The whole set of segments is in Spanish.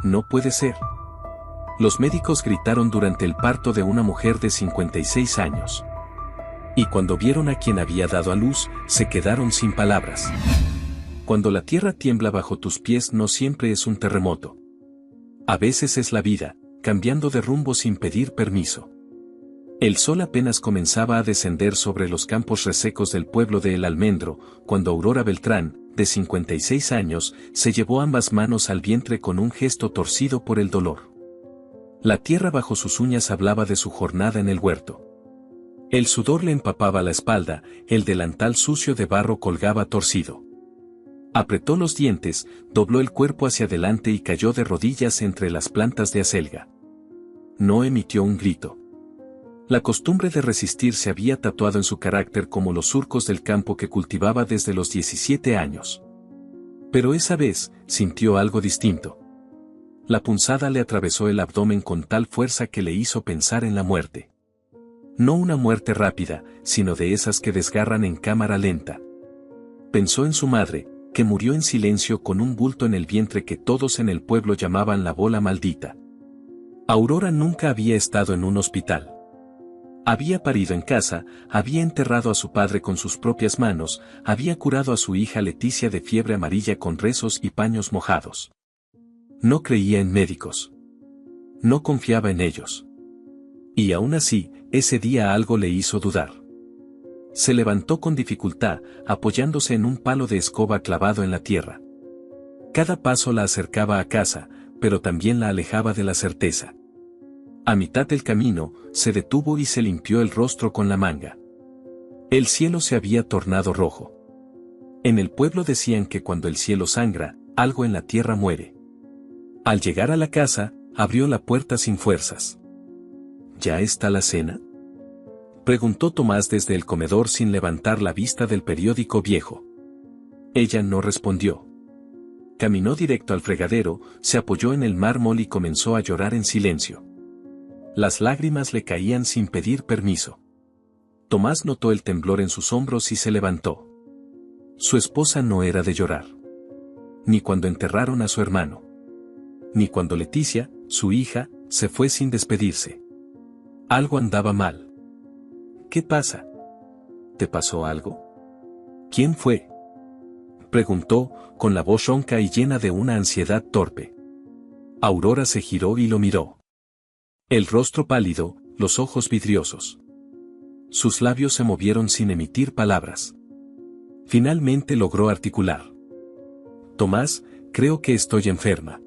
No puede ser. Los médicos gritaron durante el parto de una mujer de 56 años. Y cuando vieron a quien había dado a luz, se quedaron sin palabras. Cuando la tierra tiembla bajo tus pies no siempre es un terremoto. A veces es la vida, cambiando de rumbo sin pedir permiso. El sol apenas comenzaba a descender sobre los campos resecos del pueblo de El Almendro, cuando Aurora Beltrán, de 56 años, se llevó ambas manos al vientre con un gesto torcido por el dolor. La tierra bajo sus uñas hablaba de su jornada en el huerto. El sudor le empapaba la espalda, el delantal sucio de barro colgaba torcido. Apretó los dientes, dobló el cuerpo hacia adelante y cayó de rodillas entre las plantas de acelga. No emitió un grito. La costumbre de resistir se había tatuado en su carácter como los surcos del campo que cultivaba desde los 17 años. Pero esa vez, sintió algo distinto. La punzada le atravesó el abdomen con tal fuerza que le hizo pensar en la muerte. No una muerte rápida, sino de esas que desgarran en cámara lenta. Pensó en su madre, que murió en silencio con un bulto en el vientre que todos en el pueblo llamaban la bola maldita. Aurora nunca había estado en un hospital. Había parido en casa, había enterrado a su padre con sus propias manos, había curado a su hija Leticia de fiebre amarilla con rezos y paños mojados. No creía en médicos. No confiaba en ellos. Y aún así, ese día algo le hizo dudar. Se levantó con dificultad, apoyándose en un palo de escoba clavado en la tierra. Cada paso la acercaba a casa, pero también la alejaba de la certeza. A mitad del camino, se detuvo y se limpió el rostro con la manga. El cielo se había tornado rojo. En el pueblo decían que cuando el cielo sangra, algo en la tierra muere. Al llegar a la casa, abrió la puerta sin fuerzas. ¿Ya está la cena?, preguntó Tomás desde el comedor sin levantar la vista del periódico viejo. Ella no respondió. Caminó directo al fregadero, se apoyó en el mármol y comenzó a llorar en silencio. Las lágrimas le caían sin pedir permiso. Tomás notó el temblor en sus hombros y se levantó. Su esposa no era de llorar. Ni cuando enterraron a su hermano. Ni cuando Leticia, su hija, se fue sin despedirse. Algo andaba mal. ¿Qué pasa? ¿Te pasó algo? ¿Quién fue?, preguntó, con la voz ronca y llena de una ansiedad torpe. Aurora se giró y lo miró. El rostro pálido, los ojos vidriosos. Sus labios se movieron sin emitir palabras. Finalmente logró articular. Tomás, creo que estoy enferma.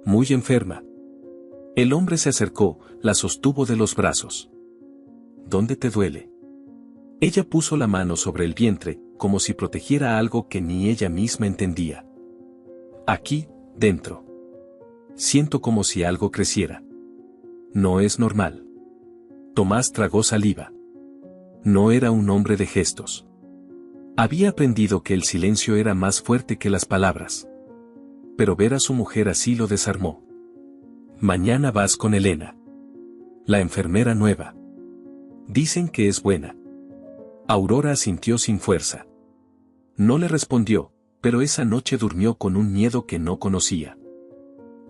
Muy enferma. El hombre se acercó, la sostuvo de los brazos. ¿Dónde te duele? Ella puso la mano sobre el vientre, como si protegiera algo que ni ella misma entendía. Aquí, dentro. Siento como si algo creciera. No es normal. Tomás tragó saliva. No era un hombre de gestos. Había aprendido que el silencio era más fuerte que las palabras. Pero ver a su mujer así lo desarmó. Mañana vas con Elena. La enfermera nueva. Dicen que es buena. Aurora asintió sin fuerza. No le respondió, pero esa noche durmió con un miedo que no conocía.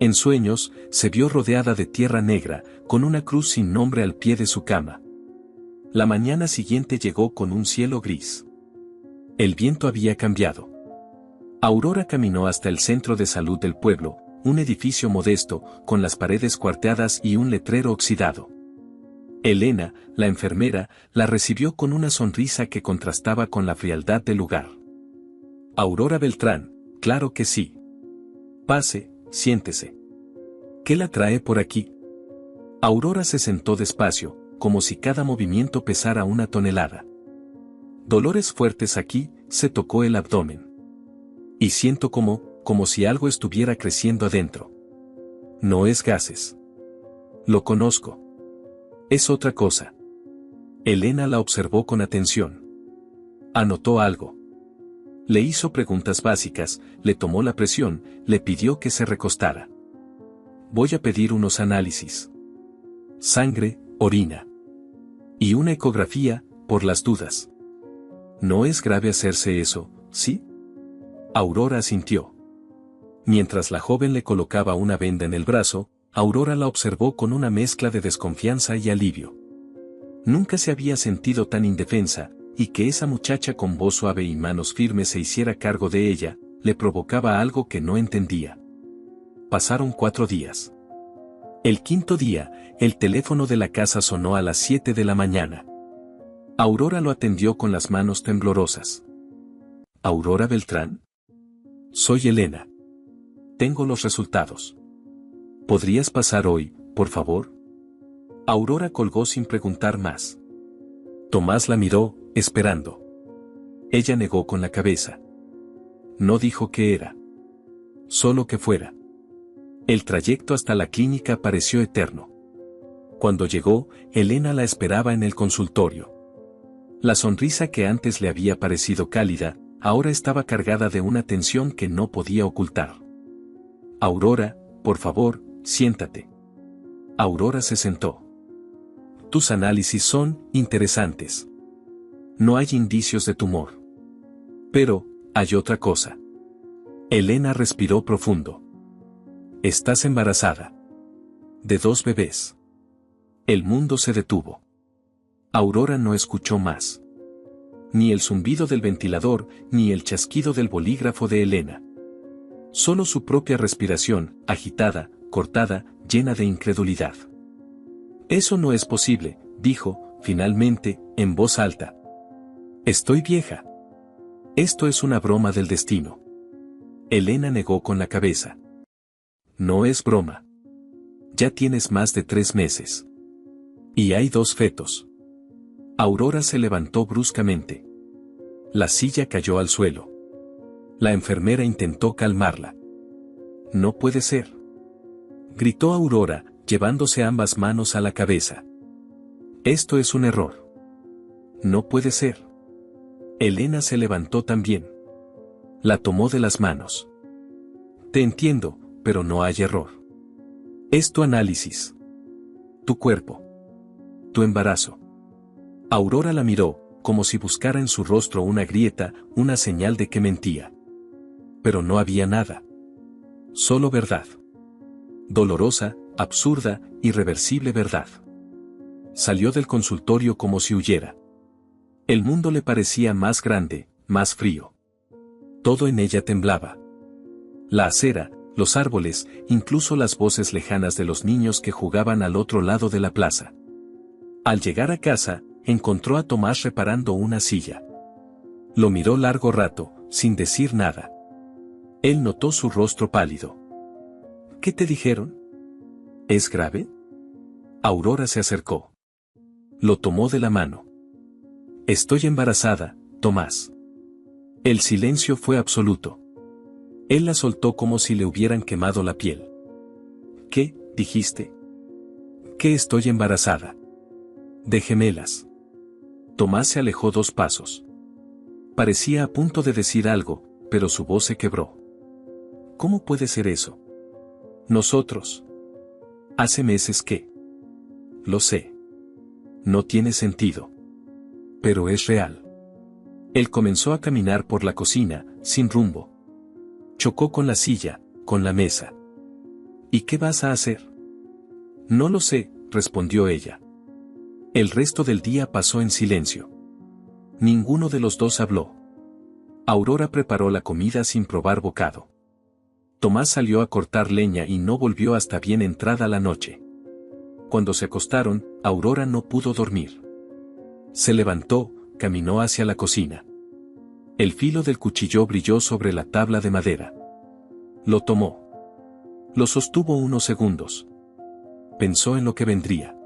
En sueños, se vio rodeada de tierra negra, con una cruz sin nombre al pie de su cama. La mañana siguiente llegó con un cielo gris. El viento había cambiado. Aurora caminó hasta el centro de salud del pueblo, un edificio modesto, con las paredes cuarteadas y un letrero oxidado. Elena, la enfermera, la recibió con una sonrisa que contrastaba con la frialdad del lugar. Aurora Beltrán, claro que sí. Pase, siéntese. ¿Qué la trae por aquí? Aurora se sentó despacio, como si cada movimiento pesara una tonelada. Dolores fuertes aquí, se tocó el abdomen. Y siento como si algo estuviera creciendo adentro. No es gases. Lo conozco. Es otra cosa. Elena la observó con atención. Anotó algo. Le hizo preguntas básicas, le tomó la presión, le pidió que se recostara. Voy a pedir unos análisis. Sangre, orina. Y una ecografía, por las dudas. No es grave hacerse eso, ¿sí? Aurora asintió. Mientras la joven le colocaba una venda en el brazo, Aurora la observó con una mezcla de desconfianza y alivio. Nunca se había sentido tan indefensa, y que esa muchacha con voz suave y manos firmes se hiciera cargo de ella, le provocaba algo que no entendía. Pasaron 4 días. El 5.º día, el teléfono de la casa sonó a las 7 de la mañana. Aurora lo atendió con las manos temblorosas. ¿Aurora Beltrán? Soy Elena. Tengo los resultados. ¿Podrías pasar hoy, por favor? Aurora colgó sin preguntar más. Tomás la miró, esperando. Ella negó con la cabeza. No dijo qué era. Solo que fuera. El trayecto hasta la clínica pareció eterno. Cuando llegó, Elena la esperaba en el consultorio. La sonrisa que antes le había parecido cálida, ahora estaba cargada de una tensión que no podía ocultar. Aurora, por favor, siéntate. Aurora se sentó. Tus análisis son interesantes. No hay indicios de tumor. Pero, hay otra cosa. Elena respiró profundo. Estás embarazada. De 2 bebés. El mundo se detuvo. Aurora no escuchó más. Ni el zumbido del ventilador, ni el chasquido del bolígrafo de Elena. Solo su propia respiración, agitada, cortada, llena de incredulidad. Eso no es posible, dijo, finalmente, en voz alta. Estoy vieja. Esto es una broma del destino. Elena negó con la cabeza. No es broma. Ya tienes más de 3 meses. Y hay 2 fetos. Aurora se levantó bruscamente. La silla cayó al suelo. La enfermera intentó calmarla. No puede ser. Gritó Aurora, llevándose ambas manos a la cabeza. Esto es un error. No puede ser. Elena se levantó también. La tomó de las manos. Te entiendo, pero no hay error. Es tu análisis. Tu cuerpo. Tu embarazo. Aurora la miró, como si buscara en su rostro una grieta, una señal de que mentía. Pero no había nada. Solo verdad. Dolorosa, absurda, irreversible verdad. Salió del consultorio como si huyera. El mundo le parecía más grande, más frío. Todo en ella temblaba. La acera, los árboles, incluso las voces lejanas de los niños que jugaban al otro lado de la plaza. Al llegar a casa, encontró a Tomás reparando una silla. Lo miró largo rato, sin decir nada. Él notó su rostro pálido. ¿Qué te dijeron? ¿Es grave? Aurora se acercó. Lo tomó de la mano. Estoy embarazada, Tomás. El silencio fue absoluto. Él la soltó como si le hubieran quemado la piel. ¿Qué, dijiste? Que estoy embarazada. De gemelas. Tomás se alejó 2 pasos. Parecía a punto de decir algo, pero su voz se quebró. ¿Cómo puede ser eso? Nosotros. Hace meses que. Lo sé. No tiene sentido. Pero es real. Él comenzó a caminar por la cocina, sin rumbo. Chocó con la silla, con la mesa. ¿Y qué vas a hacer? No lo sé, respondió ella. El resto del día pasó en silencio. Ninguno de los dos habló. Aurora preparó la comida sin probar bocado. Tomás salió a cortar leña y no volvió hasta bien entrada la noche. Cuando se acostaron, Aurora no pudo dormir. Se levantó, caminó hacia la cocina. El filo del cuchillo brilló sobre la tabla de madera. Lo tomó. Lo sostuvo unos segundos. Pensó en lo que vendría.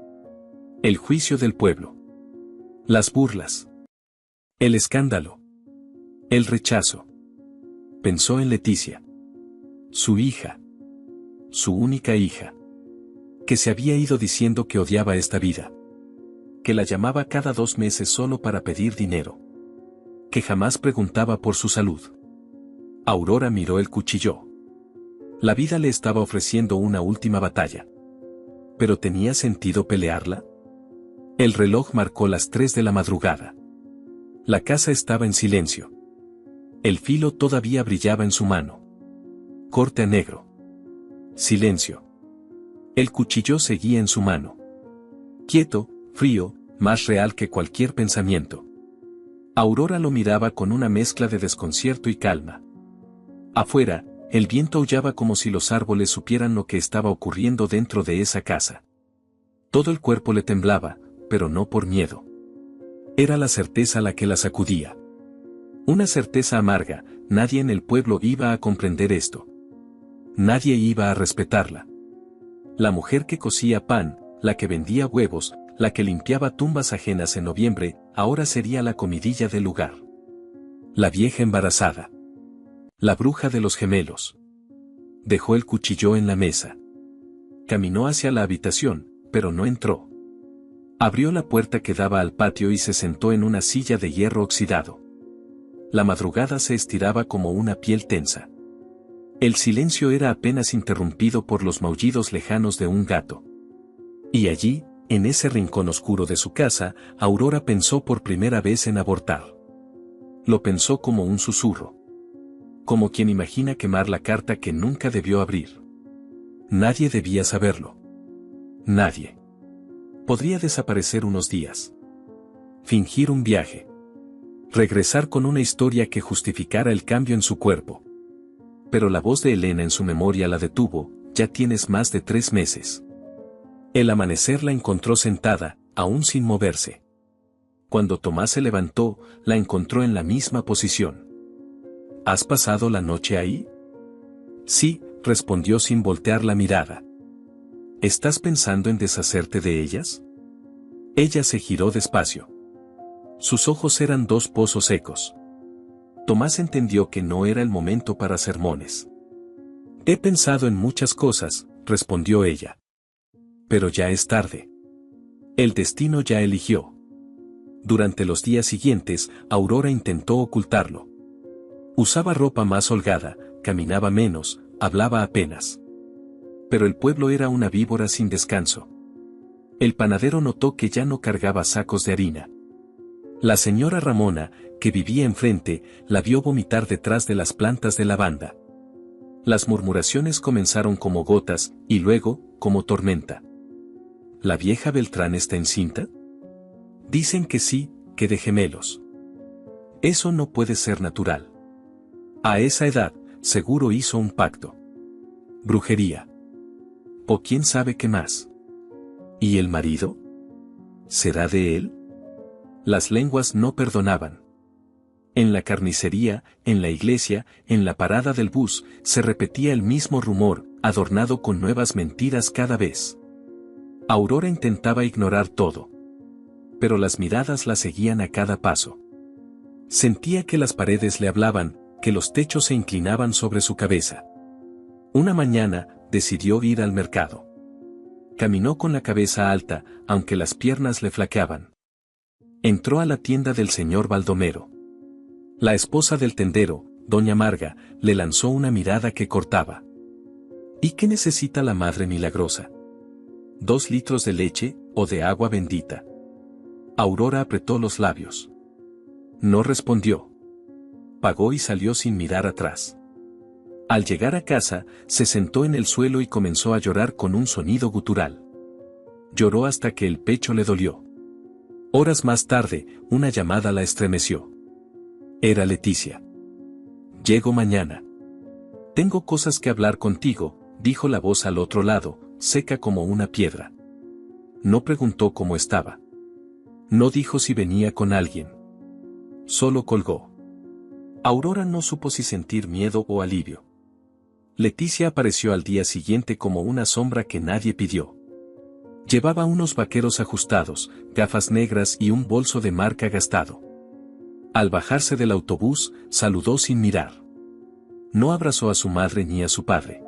El juicio del pueblo. Las burlas. El escándalo. El rechazo. Pensó en Leticia. Su hija. Su única hija. Que se había ido diciendo que odiaba esta vida. Que la llamaba cada 2 meses solo para pedir dinero. Que jamás preguntaba por su salud. Aurora miró el cuchillo. La vida le estaba ofreciendo una última batalla. ¿Pero tenía sentido pelearla? El reloj marcó las 3 de la madrugada. La casa estaba en silencio. El filo todavía brillaba en su mano. Corte a negro. Silencio. El cuchillo seguía en su mano. Quieto, frío, más real que cualquier pensamiento. Aurora lo miraba con una mezcla de desconcierto y calma. Afuera, el viento aullaba como si los árboles supieran lo que estaba ocurriendo dentro de esa casa. Todo el cuerpo le temblaba, pero no por miedo. Era la certeza la que la sacudía. Una certeza amarga, nadie en el pueblo iba a comprender esto. Nadie iba a respetarla. La mujer que cocía pan, la que vendía huevos, la que limpiaba tumbas ajenas en noviembre, ahora sería la comidilla del lugar. La vieja embarazada. La bruja de los gemelos. Dejó el cuchillo en la mesa. Caminó hacia la habitación, pero no entró. Abrió la puerta que daba al patio y se sentó en una silla de hierro oxidado. La madrugada se estiraba como una piel tensa. El silencio era apenas interrumpido por los maullidos lejanos de un gato. Y allí, en ese rincón oscuro de su casa, Aurora pensó por primera vez en abortar. Lo pensó como un susurro. Como quien imagina quemar la carta que nunca debió abrir. Nadie debía saberlo. Nadie. Podría desaparecer unos días. Fingir un viaje. Regresar con una historia que justificara el cambio en su cuerpo. Pero la voz de Elena en su memoria la detuvo, ya tienes más de 3 meses. El amanecer la encontró sentada, aún sin moverse. Cuando Tomás se levantó, la encontró en la misma posición. ¿Has pasado la noche ahí? Sí, respondió sin voltear la mirada. ¿Estás pensando en deshacerte de ellas? Ella se giró despacio. Sus ojos eran 2 pozos secos. Tomás entendió que no era el momento para sermones. He pensado en muchas cosas, respondió ella. Pero ya es tarde. El destino ya eligió. Durante los días siguientes, Aurora intentó ocultarlo. Usaba ropa más holgada, caminaba menos, hablaba apenas. Pero el pueblo era una víbora sin descanso. El panadero notó que ya no cargaba sacos de harina. La señora Ramona, que vivía enfrente, la vio vomitar detrás de las plantas de lavanda. Las murmuraciones comenzaron como gotas, y luego, como tormenta. ¿La vieja Beltrán está encinta? Dicen que sí, que de gemelos. Eso no puede ser natural. A esa edad, seguro hizo un pacto. Brujería. O quién sabe qué más. ¿Y el marido? ¿Será de él? Las lenguas no perdonaban. En la carnicería, en la iglesia, en la parada del bus, se repetía el mismo rumor, adornado con nuevas mentiras cada vez. Aurora intentaba ignorar todo. Pero las miradas la seguían a cada paso. Sentía que las paredes le hablaban, que los techos se inclinaban sobre su cabeza. Una mañana, decidió ir al mercado. Caminó con la cabeza alta, aunque las piernas le flaqueaban. Entró a la tienda del señor Baldomero. La esposa del tendero, doña Marga, le lanzó una mirada que cortaba. ¿Y qué necesita la Madre Milagrosa? ¿2 litros de leche, o de agua bendita? Aurora apretó los labios. No respondió. Pagó y salió sin mirar atrás. Al llegar a casa, se sentó en el suelo y comenzó a llorar con un sonido gutural. Lloró hasta que el pecho le dolió. Horas más tarde, una llamada la estremeció. Era Leticia. Llego mañana. Tengo cosas que hablar contigo, dijo la voz al otro lado, seca como una piedra. No preguntó cómo estaba. No dijo si venía con alguien. Solo colgó. Aurora no supo si sentir miedo o alivio. Leticia apareció al día siguiente como una sombra que nadie pidió. Llevaba unos vaqueros ajustados, gafas negras y un bolso de marca gastado. Al bajarse del autobús, saludó sin mirar. No abrazó a su madre ni a su padre.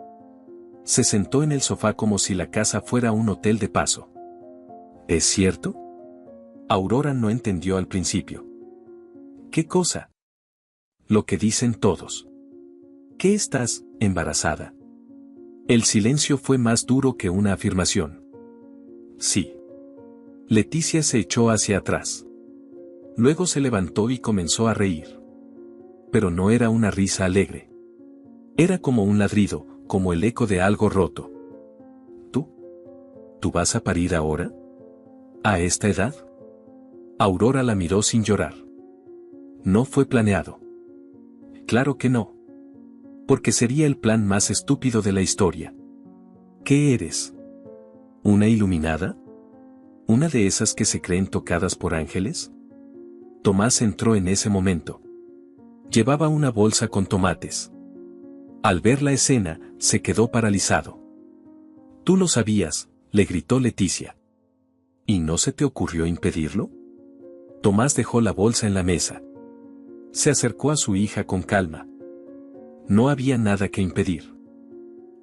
Se sentó en el sofá como si la casa fuera un hotel de paso. ¿Es cierto? Aurora no entendió al principio. ¿Qué cosa? Lo que dicen todos. ¿Qué estás, embarazada? El silencio fue más duro que una afirmación. Sí. Leticia se echó hacia atrás. Luego se levantó y comenzó a reír. Pero no era una risa alegre. Era como un ladrido, como el eco de algo roto. ¿Tú? ¿Tú vas a parir ahora? ¿A esta edad? Aurora la miró sin llorar. No fue planeado. Claro que no. Porque sería el plan más estúpido de la historia. ¿Qué eres? ¿Una iluminada? ¿Una de esas que se creen tocadas por ángeles? Tomás entró en ese momento. Llevaba una bolsa con tomates. Al ver la escena, se quedó paralizado. «Tú lo sabías», le gritó Leticia. «¿Y no se te ocurrió impedirlo?» Tomás dejó la bolsa en la mesa. Se acercó a su hija con calma. No había nada que impedir.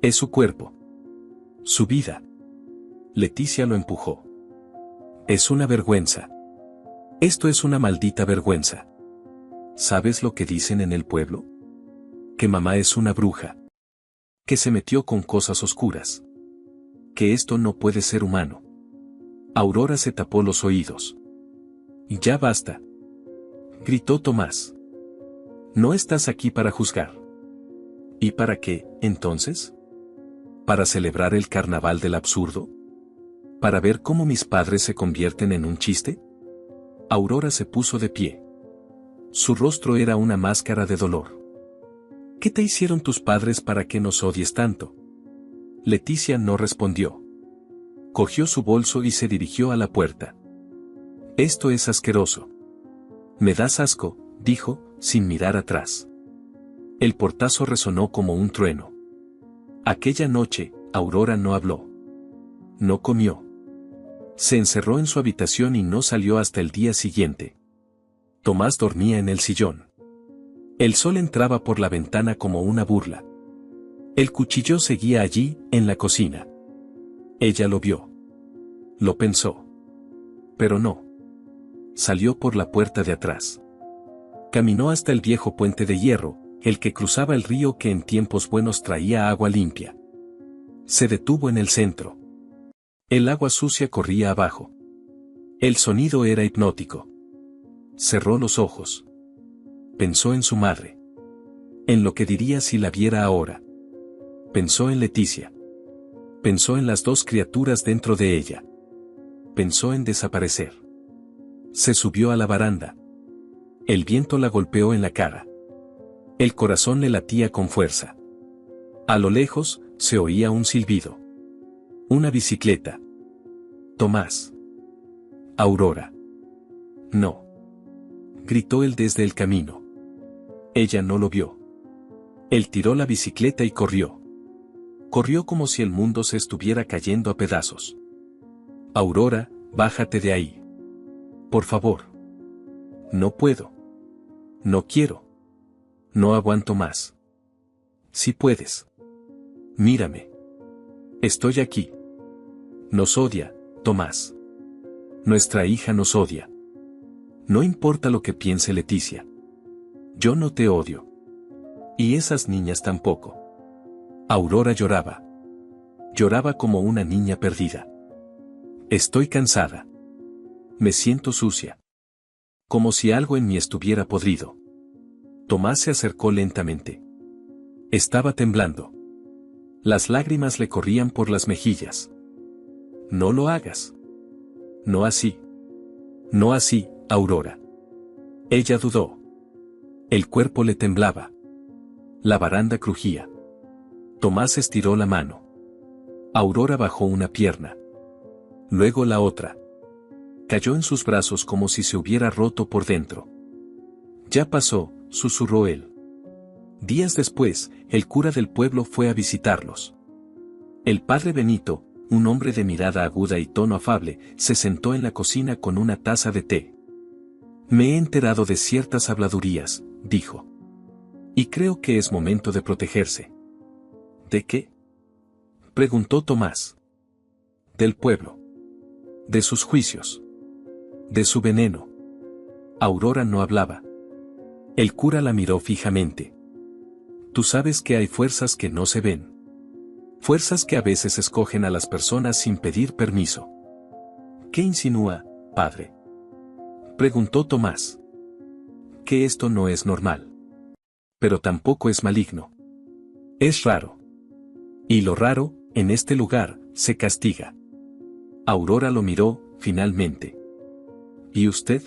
Es su cuerpo. Su vida. Leticia lo empujó. Es una vergüenza. Esto es una maldita vergüenza. ¿Sabes lo que dicen en el pueblo? Que mamá es una bruja. Que se metió con cosas oscuras. Que esto no puede ser humano. Aurora se tapó los oídos. Y ya basta. Gritó Tomás. No estás aquí para juzgar. ¿Y para qué, entonces? ¿Para celebrar el carnaval del absurdo? ¿Para ver cómo mis padres se convierten en un chiste? Aurora se puso de pie. Su rostro era una máscara de dolor. ¿Qué te hicieron tus padres para que nos odies tanto? Leticia no respondió. Cogió su bolso y se dirigió a la puerta. Esto es asqueroso. Me das asco, dijo, sin mirar atrás. El portazo resonó como un trueno. Aquella noche, Aurora no habló. No comió. Se encerró en su habitación y no salió hasta el día siguiente. Tomás dormía en el sillón. El sol entraba por la ventana como una burla. El cuchillo seguía allí, en la cocina. Ella lo vio. Lo pensó. Pero no. Salió por la puerta de atrás. Caminó hasta el viejo puente de hierro, el que cruzaba el río que en tiempos buenos traía agua limpia. Se detuvo en el centro. El agua sucia corría abajo. El sonido era hipnótico. Cerró los ojos. Pensó en su madre. En lo que diría si la viera ahora. Pensó en Leticia. Pensó en las dos criaturas dentro de ella. Pensó en desaparecer. Se subió a la baranda. El viento la golpeó en la cara. El corazón le latía con fuerza. A lo lejos, se oía un silbido. Una bicicleta. Tomás. Aurora. No. Gritó él desde el camino. Ella no lo vio. Él tiró la bicicleta y corrió. Corrió como si el mundo se estuviera cayendo a pedazos. Aurora, bájate de ahí. Por favor. No puedo. No quiero. No aguanto más. Si puedes. Mírame. Estoy aquí. Nos odia, Tomás. Nuestra hija nos odia. No importa lo que piense Leticia. Yo no te odio. Y esas niñas tampoco. Aurora lloraba. Lloraba como una niña perdida. Estoy cansada. Me siento sucia. Como si algo en mí estuviera podrido. Tomás se acercó lentamente. Estaba temblando. Las lágrimas le corrían por las mejillas. No lo hagas. No así. No así, Aurora. Ella dudó. El cuerpo le temblaba. La baranda crujía. Tomás estiró la mano. Aurora bajó una pierna. Luego la otra. Cayó en sus brazos como si se hubiera roto por dentro. Ya pasó, susurró él. Días después, el cura del pueblo fue a visitarlos. El padre Benito, un hombre de mirada aguda y tono afable, se sentó en la cocina con una taza de té. Me he enterado de ciertas habladurías, dijo. Y creo que es momento de protegerse. ¿De qué? Preguntó Tomás. Del pueblo. De sus juicios. De su veneno. Aurora no hablaba. El cura la miró fijamente. Tú sabes que hay fuerzas que no se ven. Fuerzas que a veces escogen a las personas sin pedir permiso. ¿Qué insinúa, padre? Preguntó Tomás. Que esto no es normal. Pero tampoco es maligno. Es raro. Y lo raro, en este lugar, se castiga. Aurora lo miró, finalmente. ¿Y usted?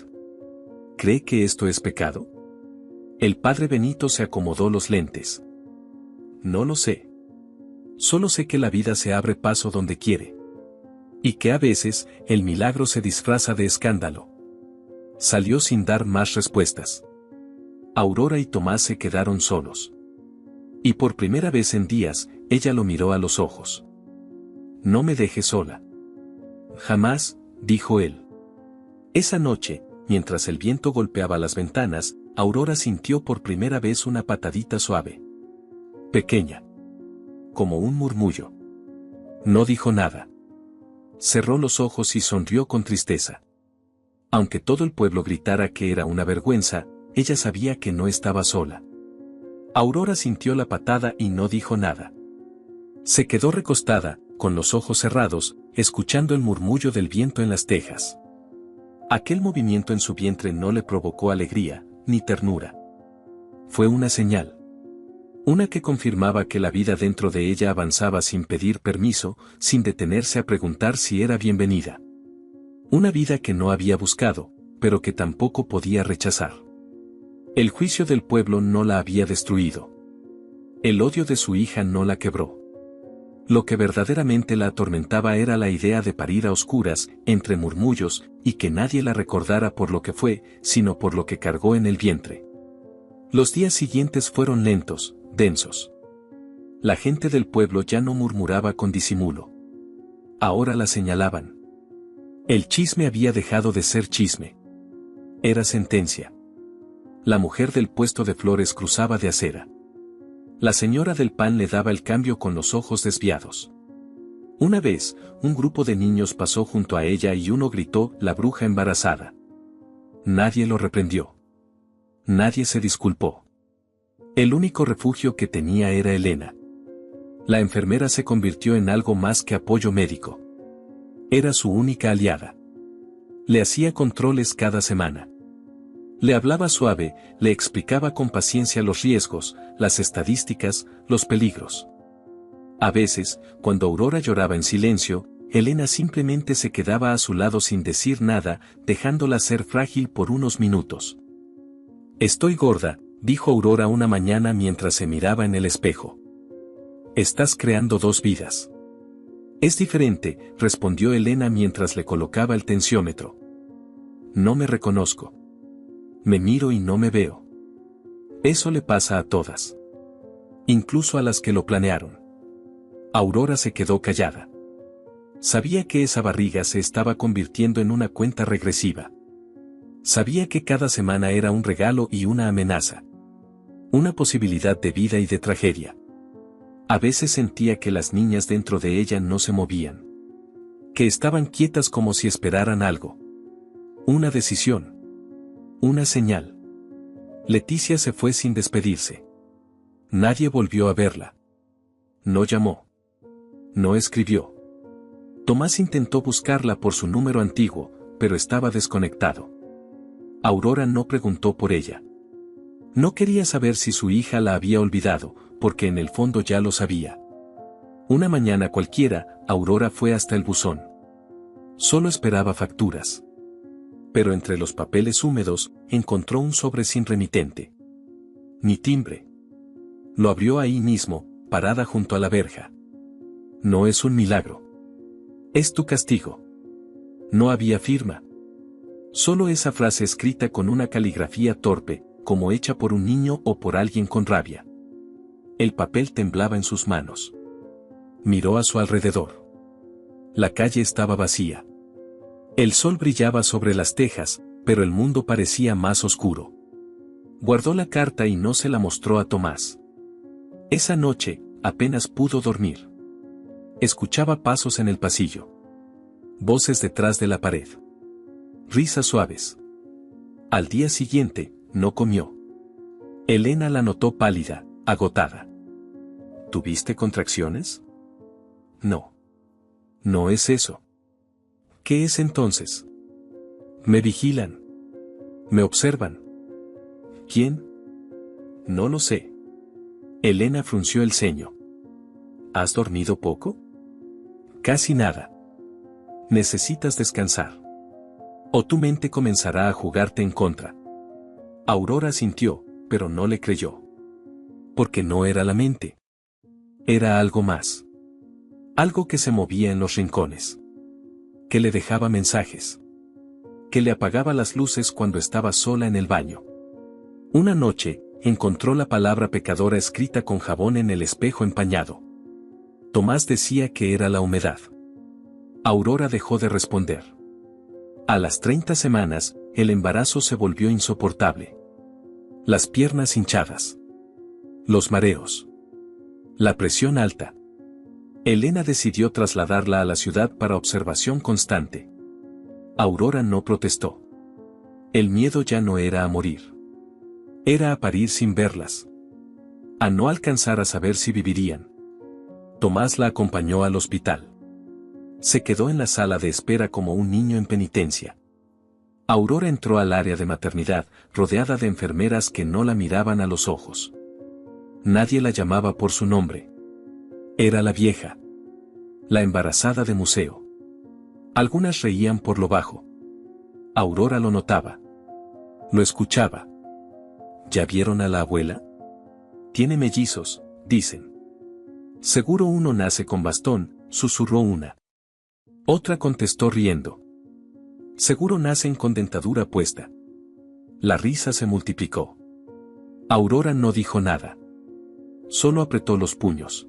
¿Cree que esto es pecado? El padre Benito se acomodó los lentes. No lo sé. Solo sé que la vida se abre paso donde quiere. Y que a veces, el milagro se disfraza de escándalo. Salió sin dar más respuestas. Aurora y Tomás se quedaron solos. Y por primera vez en días, ella lo miró a los ojos. No me dejes sola. Jamás, dijo él. Esa noche, mientras el viento golpeaba las ventanas, Aurora sintió por primera vez una patadita suave. Pequeña. Como un murmullo. No dijo nada. Cerró los ojos y sonrió con tristeza. Aunque todo el pueblo gritara que era una vergüenza, ella sabía que no estaba sola. Aurora sintió la patada y no dijo nada. Se quedó recostada, con los ojos cerrados, escuchando el murmullo del viento en las tejas. Aquel movimiento en su vientre no le provocó alegría, ni ternura. Fue una señal. Una que confirmaba que la vida dentro de ella avanzaba sin pedir permiso, sin detenerse a preguntar si era bienvenida. Una vida que no había buscado, pero que tampoco podía rechazar. El juicio del pueblo no la había destruido. El odio de su hija no la quebró. Lo que verdaderamente la atormentaba era la idea de parir a oscuras, entre murmullos, y que nadie la recordara por lo que fue, sino por lo que cargó en el vientre. Los días siguientes fueron lentos, densos. La gente del pueblo ya no murmuraba con disimulo. Ahora la señalaban. El chisme había dejado de ser chisme. Era sentencia. La mujer del puesto de flores cruzaba de acera. La señora del pan le daba el cambio con los ojos desviados. Una vez, un grupo de niños pasó junto a ella y uno gritó, «La bruja embarazada». Nadie lo reprendió. Nadie se disculpó. El único refugio que tenía era Elena. La enfermera se convirtió en algo más que apoyo médico. Era su única aliada. Le hacía controles cada semana. Le hablaba suave, le explicaba con paciencia los riesgos, las estadísticas, los peligros. A veces, cuando Aurora lloraba en silencio, Elena simplemente se quedaba a su lado sin decir nada, dejándola ser frágil por unos minutos. «Estoy gorda», dijo Aurora una mañana mientras se miraba en el espejo. «Estás creando dos vidas». «Es diferente», respondió Elena mientras le colocaba el tensiómetro. «No me reconozco. Me miro y no me veo». Eso le pasa a todas. Incluso a las que lo planearon. Aurora se quedó callada. Sabía que esa barriga se estaba convirtiendo en una cuenta regresiva. Sabía que cada semana era un regalo y una amenaza. Una posibilidad de vida y de tragedia. A veces sentía que las niñas dentro de ella no se movían. Que estaban quietas como si esperaran algo. Una decisión. Una señal. Leticia se fue sin despedirse. Nadie volvió a verla. No llamó. No escribió. Tomás intentó buscarla por su número antiguo, pero estaba desconectado. Aurora no preguntó por ella. No quería saber si su hija la había olvidado, porque en el fondo ya lo sabía. Una mañana cualquiera, Aurora fue hasta el buzón. Solo esperaba facturas. Pero entre los papeles húmedos, encontró un sobre sin remitente. Ni timbre. Lo abrió ahí mismo, parada junto a la verja. No es un milagro. Es tu castigo. No había firma. Solo esa frase escrita con una caligrafía torpe, como hecha por un niño o por alguien con rabia. El papel temblaba en sus manos. Miró a su alrededor. La calle estaba vacía. El sol brillaba sobre las tejas, pero el mundo parecía más oscuro. Guardó la carta y no se la mostró a Tomás. Esa noche, apenas pudo dormir. Escuchaba pasos en el pasillo. Voces detrás de la pared. Risas suaves. Al día siguiente, no comió. Elena la notó pálida, agotada. ¿Tuviste contracciones? No. No es eso. ¿Qué es entonces? Me vigilan. Me observan. ¿Quién? No lo sé. Elena frunció el ceño. ¿Has dormido poco? Casi nada. Necesitas descansar. O tu mente comenzará a jugarte en contra. Aurora sintió, pero no le creyó. Porque no era la mente. Era algo más. Algo que se movía en los rincones. Que le dejaba mensajes. Que le apagaba las luces cuando estaba sola en el baño. Una noche, encontró la palabra pecadora escrita con jabón en el espejo empañado. Tomás decía que era la humedad. Aurora dejó de responder. A las 30 semanas, el embarazo se volvió insoportable. Las piernas hinchadas. Los mareos. La presión alta. Elena decidió trasladarla a la ciudad para observación constante. Aurora no protestó. El miedo ya no era a morir. Era a parir sin verlas. A no alcanzar a saber si vivirían. Tomás la acompañó al hospital. Se quedó en la sala de espera como un niño en penitencia. Aurora entró al área de maternidad, rodeada de enfermeras que no la miraban a los ojos. Nadie la llamaba por su nombre. Era la vieja. La embarazada de museo. Algunas reían por lo bajo. Aurora lo notaba. Lo escuchaba. ¿Ya vieron a la abuela? Tiene mellizos, dicen. Seguro uno nace con bastón, susurró una. Otra contestó riendo. Seguro nacen con dentadura puesta. La risa se multiplicó. Aurora no dijo nada. Solo apretó los puños.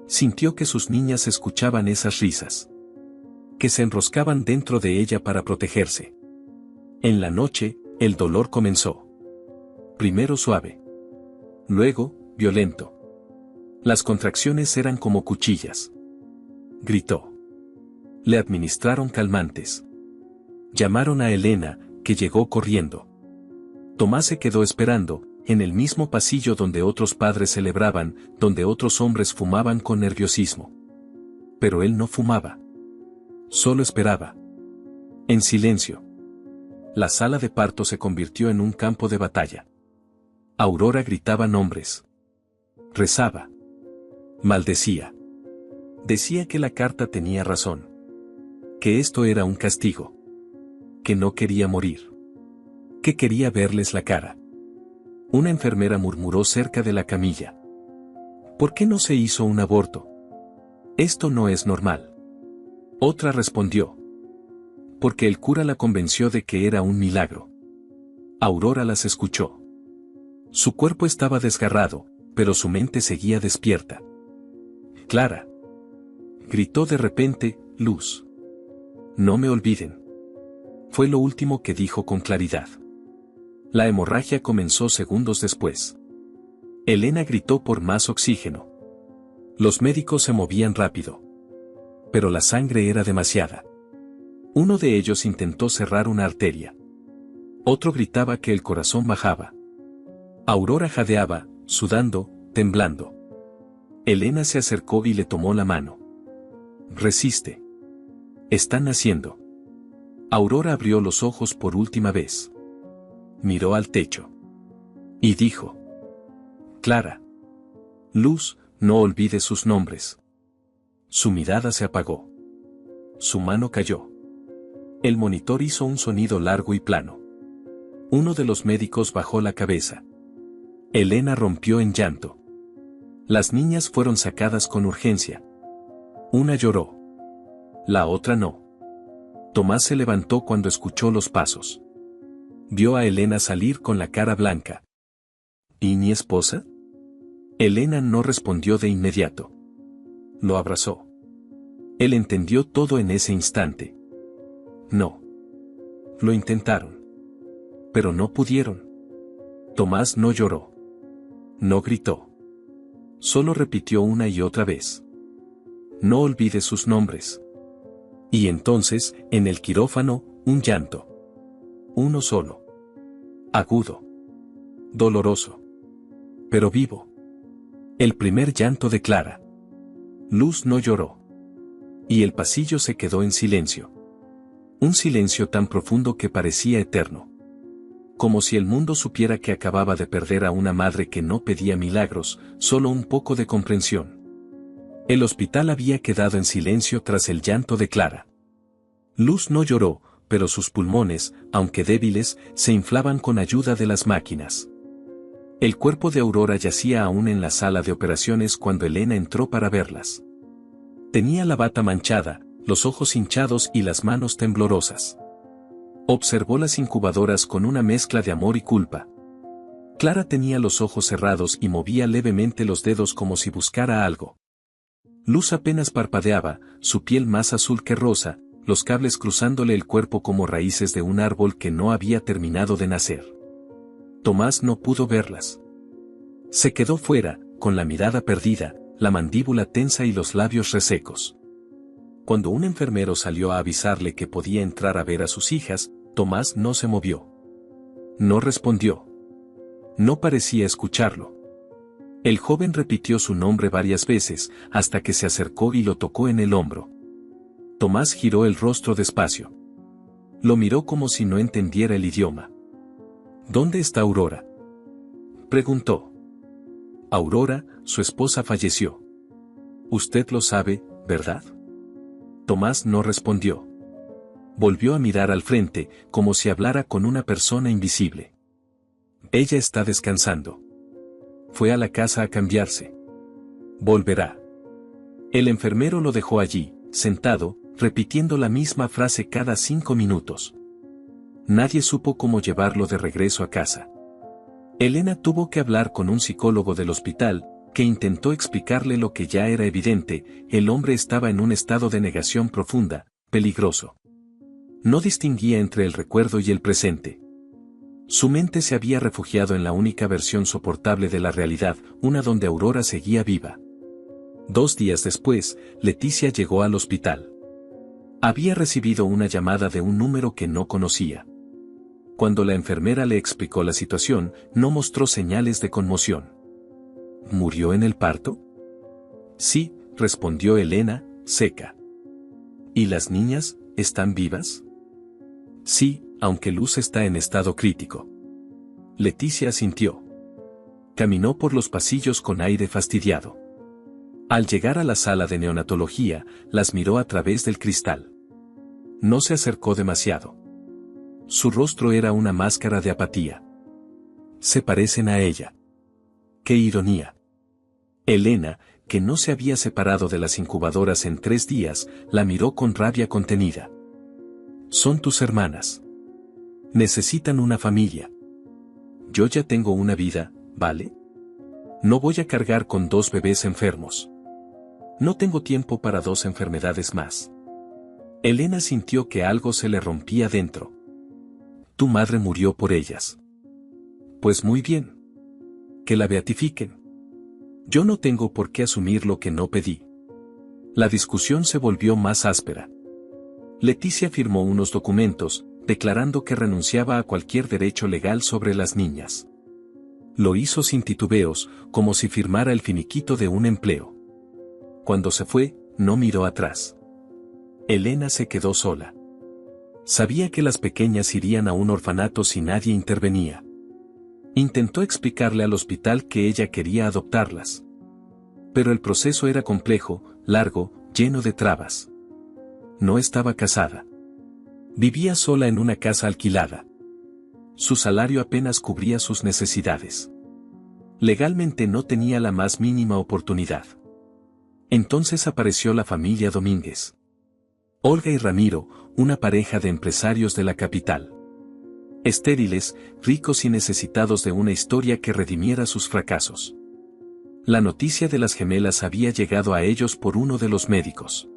Sintió que sus niñas escuchaban esas risas. Que se enroscaban dentro de ella para protegerse. En la noche, el dolor comenzó. Primero suave. Luego, violento. Las contracciones eran como cuchillas. Gritó. Le administraron calmantes. Llamaron a Elena, que llegó corriendo. Tomás se quedó esperando, en el mismo pasillo donde otros padres celebraban, donde otros hombres fumaban con nerviosismo. Pero él no fumaba. Solo esperaba. En silencio. La sala de parto se convirtió en un campo de batalla. Aurora gritaba nombres. Rezaba. Maldecía. Decía que la carta tenía razón. Que esto era un castigo. Que no quería morir. Que quería verles la cara. Una enfermera murmuró cerca de la camilla. ¿Por qué no se hizo un aborto? Esto no es normal. Otra respondió. Porque el cura la convenció de que era un milagro. Aurora las escuchó. Su cuerpo estaba desgarrado, pero su mente seguía despierta. Clara. Gritó de repente, Luz. No me olviden. Fue lo último que dijo con claridad. La hemorragia comenzó segundos después. Elena gritó por más oxígeno. Los médicos se movían rápido. Pero la sangre era demasiada. Uno de ellos intentó cerrar una arteria. Otro gritaba que el corazón bajaba. Aurora jadeaba, sudando, temblando. Elena se acercó y le tomó la mano. Resiste. Están naciendo. Aurora abrió los ojos por última vez. Miró al techo. Y dijo. Clara. Luz, no olvide sus nombres. Su mirada se apagó. Su mano cayó. El monitor hizo un sonido largo y plano. Uno de los médicos bajó la cabeza. Elena rompió en llanto. Las niñas fueron sacadas con urgencia. Una lloró. La otra no. Tomás se levantó cuando escuchó los pasos. Vio a Elena salir con la cara blanca. ¿Y mi esposa? Elena no respondió de inmediato. Lo abrazó. Él entendió todo en ese instante. No. Lo intentaron. Pero no pudieron. Tomás no lloró. No gritó. Solo repitió una y otra vez. No olvide sus nombres. Y entonces, en el quirófano, un llanto. Uno solo. Agudo. Doloroso. Pero vivo. El primer llanto de Clara. Luz no lloró. Y el pasillo se quedó en silencio. Un silencio tan profundo que parecía eterno. como si el mundo supiera que acababa de perder a una madre que no pedía milagros, solo un poco de comprensión. El hospital había quedado en silencio tras el llanto de Clara. Luz no lloró, pero sus pulmones, aunque débiles, se inflaban con ayuda de las máquinas. El cuerpo de Aurora yacía aún en la sala de operaciones cuando Elena entró para verlas. Tenía la bata manchada, los ojos hinchados y las manos temblorosas. Observó las incubadoras con una mezcla de amor y culpa. Clara tenía los ojos cerrados y movía levemente los dedos como si buscara algo. Luz apenas parpadeaba, su piel más azul que rosa, los cables cruzándole el cuerpo como raíces de un árbol que no había terminado de nacer. Tomás no pudo verlas. Se quedó fuera, con la mirada perdida, la mandíbula tensa y los labios resecos. Cuando un enfermero salió a avisarle que podía entrar a ver a sus hijas, Tomás no se movió. No respondió. No parecía escucharlo. El joven repitió su nombre varias veces, hasta que se acercó y lo tocó en el hombro. Tomás giró el rostro despacio. Lo miró como si no entendiera el idioma. ¿Dónde está Aurora?, preguntó. Aurora, su esposa, falleció. Usted lo sabe, ¿verdad? Tomás no respondió. Volvió a mirar al frente, como si hablara con una persona invisible. Ella está descansando. Fue a la casa a cambiarse. Volverá. El enfermero lo dejó allí, sentado, repitiendo la misma frase cada 5 minutos. Nadie supo cómo llevarlo de regreso a casa. Elena tuvo que hablar con un psicólogo del hospital, que intentó explicarle lo que ya era evidente: el hombre estaba en un estado de negación profunda, peligroso. No distinguía entre el recuerdo y el presente. Su mente se había refugiado en la única versión soportable de la realidad, una donde Aurora seguía viva. 2 días después, Leticia llegó al hospital. Había recibido una llamada de un número que no conocía. Cuando la enfermera le explicó la situación, no mostró señales de conmoción. ¿Murió en el parto? Sí, respondió Elena, seca. ¿Y las niñas, están vivas? Sí, aunque Luz está en estado crítico. Leticia asintió. Caminó por los pasillos con aire fastidiado. Al llegar a la sala de neonatología, las miró a través del cristal. No se acercó demasiado. Su rostro era una máscara de apatía. Se parecen a ella. ¡Qué ironía! Elena, que no se había separado de las incubadoras en 3 días, la miró con rabia contenida. Son tus hermanas. Necesitan una familia. Yo ya tengo una vida, ¿vale? No voy a cargar con 2 bebés enfermos. No tengo tiempo para 2 enfermedades más. Elena sintió que algo se le rompía dentro. Tu madre murió por ellas. Pues muy bien. Que la beatifiquen. Yo no tengo por qué asumir lo que no pedí. La discusión se volvió más áspera. Leticia firmó unos documentos, declarando que renunciaba a cualquier derecho legal sobre las niñas. Lo hizo sin titubeos, como si firmara el finiquito de un empleo. Cuando se fue, no miró atrás. Elena se quedó sola. Sabía que las pequeñas irían a un orfanato si nadie intervenía. Intentó explicarle al hospital que ella quería adoptarlas. Pero el proceso era complejo, largo, lleno de trabas. No estaba casada. Vivía sola en una casa alquilada. Su salario apenas cubría sus necesidades. Legalmente no tenía la más mínima oportunidad. Entonces apareció la familia Domínguez. Olga y Ramiro, una pareja de empresarios de la capital. Estériles, ricos y necesitados de una historia que redimiera sus fracasos. La noticia de las gemelas había llegado a ellos por uno de los médicos.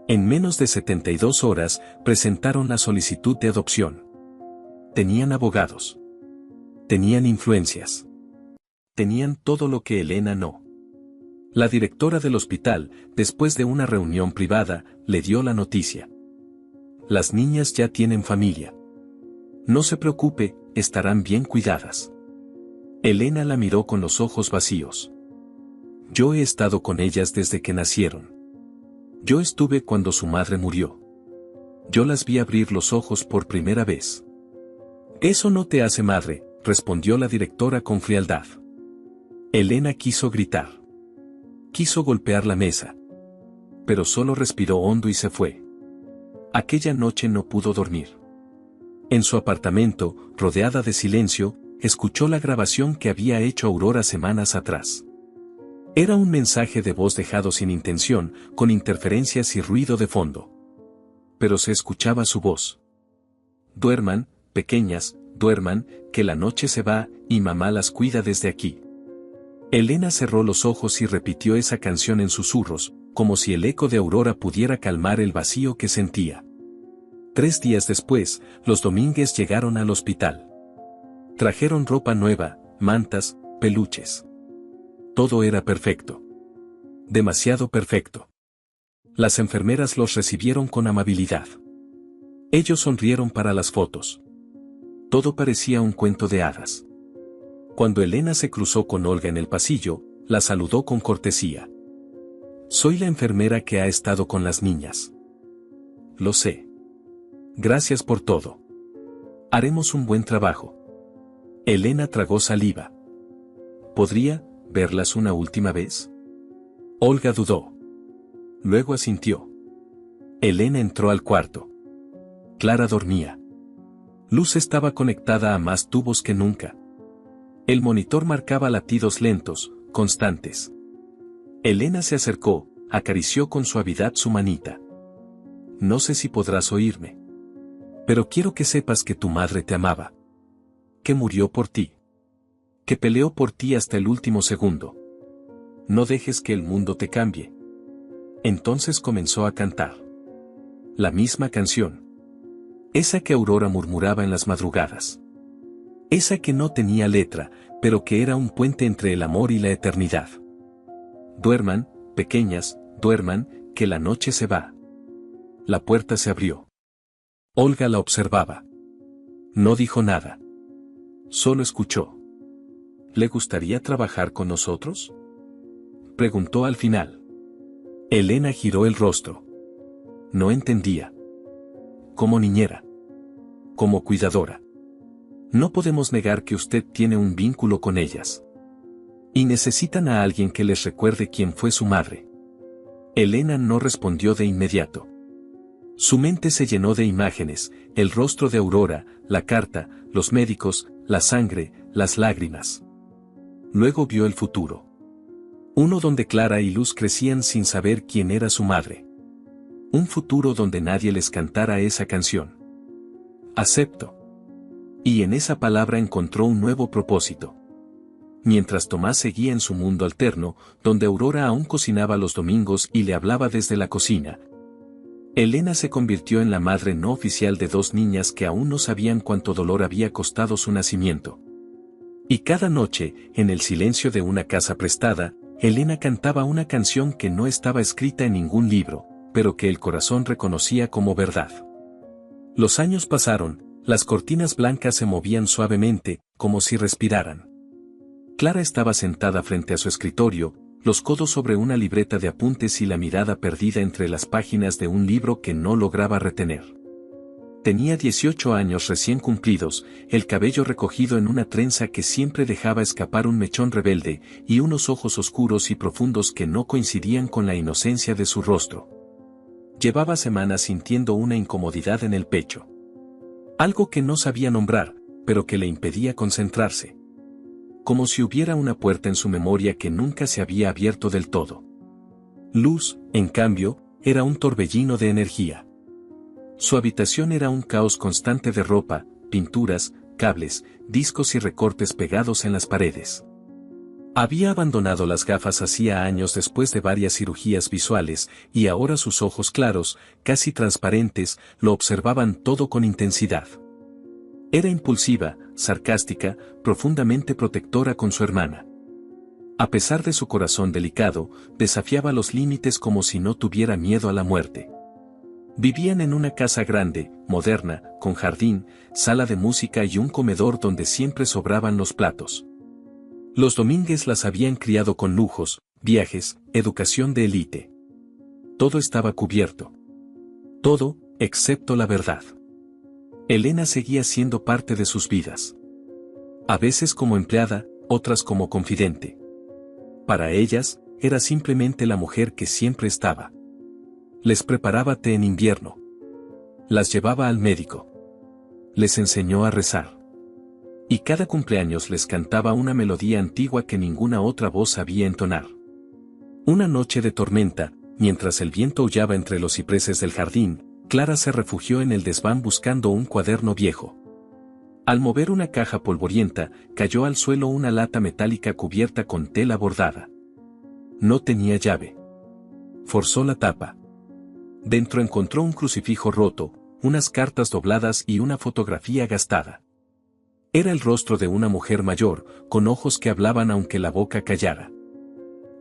En menos de 72 horas, presentaron la solicitud de adopción. Tenían abogados. Tenían influencias. Tenían todo lo que Elena no. La directora del hospital, después de una reunión privada, le dio la noticia. Las niñas ya tienen familia. No se preocupe, estarán bien cuidadas. Elena la miró con los ojos vacíos. Yo he estado con ellas desde que nacieron. Yo estuve cuando su madre murió. Yo las vi abrir los ojos por primera vez. Eso no te hace madre, respondió la directora con frialdad. Elena quiso gritar. Quiso golpear la mesa. Pero solo respiró hondo y se fue. Aquella noche no pudo dormir. En su apartamento, rodeada de silencio, escuchó la grabación que había hecho Aurora semanas atrás. Era un mensaje de voz dejado sin intención, con interferencias y ruido de fondo. Pero se escuchaba su voz. Duerman, pequeñas, duerman, que la noche se va, y mamá las cuida desde aquí. Elena cerró los ojos y repitió esa canción en susurros, como si el eco de Aurora pudiera calmar el vacío que sentía. 3 días después, los Domínguez llegaron al hospital. Trajeron ropa nueva, mantas, peluches. Todo era perfecto. Demasiado perfecto. Las enfermeras los recibieron con amabilidad. Ellos sonrieron para las fotos. Todo parecía un cuento de hadas. Cuando Elena se cruzó con Olga en el pasillo, la saludó con cortesía. Soy la enfermera que ha estado con las niñas. Lo sé. Gracias por todo. Haremos un buen trabajo. Elena tragó saliva. ¿Podría verlas una última vez? Olga dudó. Luego asintió. Elena entró al cuarto. Clara dormía. Luz estaba conectada a más tubos que nunca. El monitor marcaba latidos lentos, constantes. Elena se acercó, acarició con suavidad su manita. No sé si podrás oírme. Pero quiero que sepas que tu madre te amaba. Que murió por ti. Que peleó por ti hasta el último segundo. No dejes que el mundo te cambie. Entonces comenzó a cantar. La misma canción. Esa que Aurora murmuraba en las madrugadas. Esa que no tenía letra, pero que era un puente entre el amor y la eternidad. Duerman, pequeñas, duerman, que la noche se va. La puerta se abrió. Olga la observaba. No dijo nada. Solo escuchó. ¿Le gustaría trabajar con nosotros?, preguntó al final. Elena giró el rostro. No entendía. Como niñera. Como cuidadora. No podemos negar que usted tiene un vínculo con ellas. Y necesitan a alguien que les recuerde quién fue su madre. Elena no respondió de inmediato. Su mente se llenó de imágenes, el rostro de Aurora, la carta, los médicos, la sangre, las lágrimas. Luego vio el futuro. Uno donde Clara y Luz crecían sin saber quién era su madre. Un futuro donde nadie les cantara esa canción. Acepto. Y en esa palabra encontró un nuevo propósito. Mientras Tomás seguía en su mundo alterno, donde Aurora aún cocinaba los domingos y le hablaba desde la cocina, Elena se convirtió en la madre no oficial de 2 niñas que aún no sabían cuánto dolor había costado su nacimiento. Y cada noche, en el silencio de una casa prestada, Elena cantaba una canción que no estaba escrita en ningún libro, pero que el corazón reconocía como verdad. Los años pasaron, las cortinas blancas se movían suavemente, como si respiraran. Clara estaba sentada frente a su escritorio, los codos sobre una libreta de apuntes y la mirada perdida entre las páginas de un libro que no lograba retener. Tenía 18 años recién cumplidos, el cabello recogido en una trenza que siempre dejaba escapar un mechón rebelde, y unos ojos oscuros y profundos que no coincidían con la inocencia de su rostro. Llevaba semanas sintiendo una incomodidad en el pecho. Algo que no sabía nombrar, pero que le impedía concentrarse. Como si hubiera una puerta en su memoria que nunca se había abierto del todo. Luz, en cambio, era un torbellino de energía. Su habitación era un caos constante de ropa, pinturas, cables, discos y recortes pegados en las paredes. Había abandonado las gafas hacía años después de varias cirugías visuales, y ahora sus ojos claros, casi transparentes, lo observaban todo con intensidad. Era impulsiva, sarcástica, profundamente protectora con su hermana. A pesar de su corazón delicado, desafiaba los límites como si no tuviera miedo a la muerte. Vivían en una casa grande, moderna, con jardín, sala de música y un comedor donde siempre sobraban los platos. Los Domínguez las habían criado con lujos, viajes, educación de élite. Todo estaba cubierto. Todo, excepto la verdad. Elena seguía siendo parte de sus vidas. A veces como empleada, otras como confidente. Para ellas, era simplemente la mujer que siempre estaba. Les preparaba té en invierno. Las llevaba al médico. Les enseñó a rezar. Y cada cumpleaños les cantaba una melodía antigua que ninguna otra voz sabía entonar. Una noche de tormenta, mientras el viento aullaba entre los cipreses del jardín, Clara se refugió en el desván buscando un cuaderno viejo. Al mover una caja polvorienta, cayó al suelo una lata metálica cubierta con tela bordada. No tenía llave. Forzó la tapa. Dentro encontró un crucifijo roto, unas cartas dobladas y una fotografía gastada. Era el rostro de una mujer mayor, con ojos que hablaban aunque la boca callara.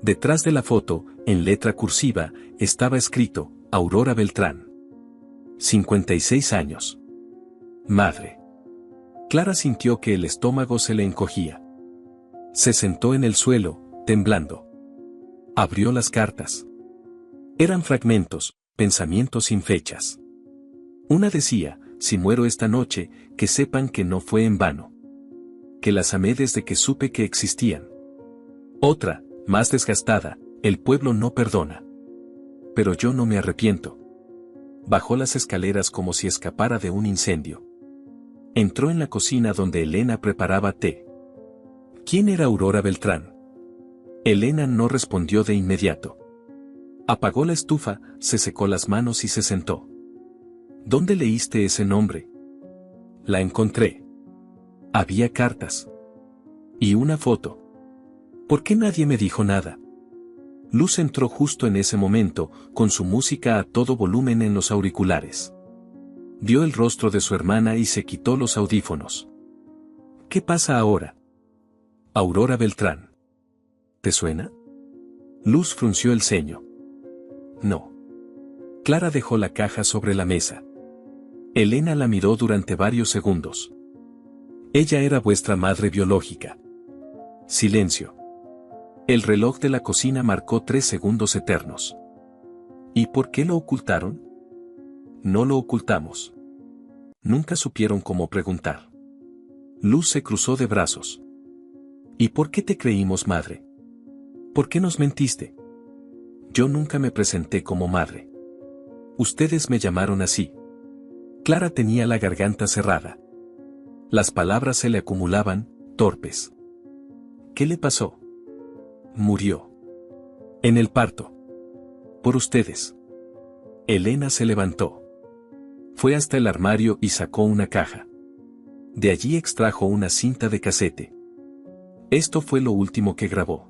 Detrás de la foto, en letra cursiva, estaba escrito, Aurora Beltrán. 56 años. Madre. Clara sintió que el estómago se le encogía. Se sentó en el suelo, temblando. Abrió las cartas. Eran fragmentos, pensamientos sin fechas. Una decía, si muero esta noche, que sepan que no fue en vano. Que las amé desde que supe que existían. Otra, más desgastada, el pueblo no perdona. Pero yo no me arrepiento. Bajó las escaleras como si escapara de un incendio. Entró en la cocina donde Elena preparaba té. ¿Quién era Aurora Beltrán? Elena no respondió de inmediato. Apagó la estufa, se secó las manos y se sentó. ¿Dónde leíste ese nombre? La encontré. Había cartas. Y una foto. ¿Por qué nadie me dijo nada? Luz entró justo en ese momento, con su música a todo volumen en los auriculares. Vio el rostro de su hermana y se quitó los audífonos. ¿Qué pasa ahora? Aurora Beltrán. ¿Te suena? Luz frunció el ceño. No. Clara dejó la caja sobre la mesa. Elena la miró durante varios segundos. Ella era vuestra madre biológica. Silencio. El reloj de la cocina marcó 3 segundos eternos. ¿Y por qué lo ocultaron? No lo ocultamos. Nunca supieron cómo preguntar. Luz se cruzó de brazos. ¿Y por qué te creímos madre? ¿Por qué nos mentiste? Yo nunca me presenté como madre. Ustedes me llamaron así. Clara tenía la garganta cerrada. Las palabras se le acumulaban, torpes. ¿Qué le pasó? Murió. En el parto. Por ustedes. Elena se levantó. Fue hasta el armario y sacó una caja. De allí extrajo una cinta de casete. Esto fue lo último que grabó.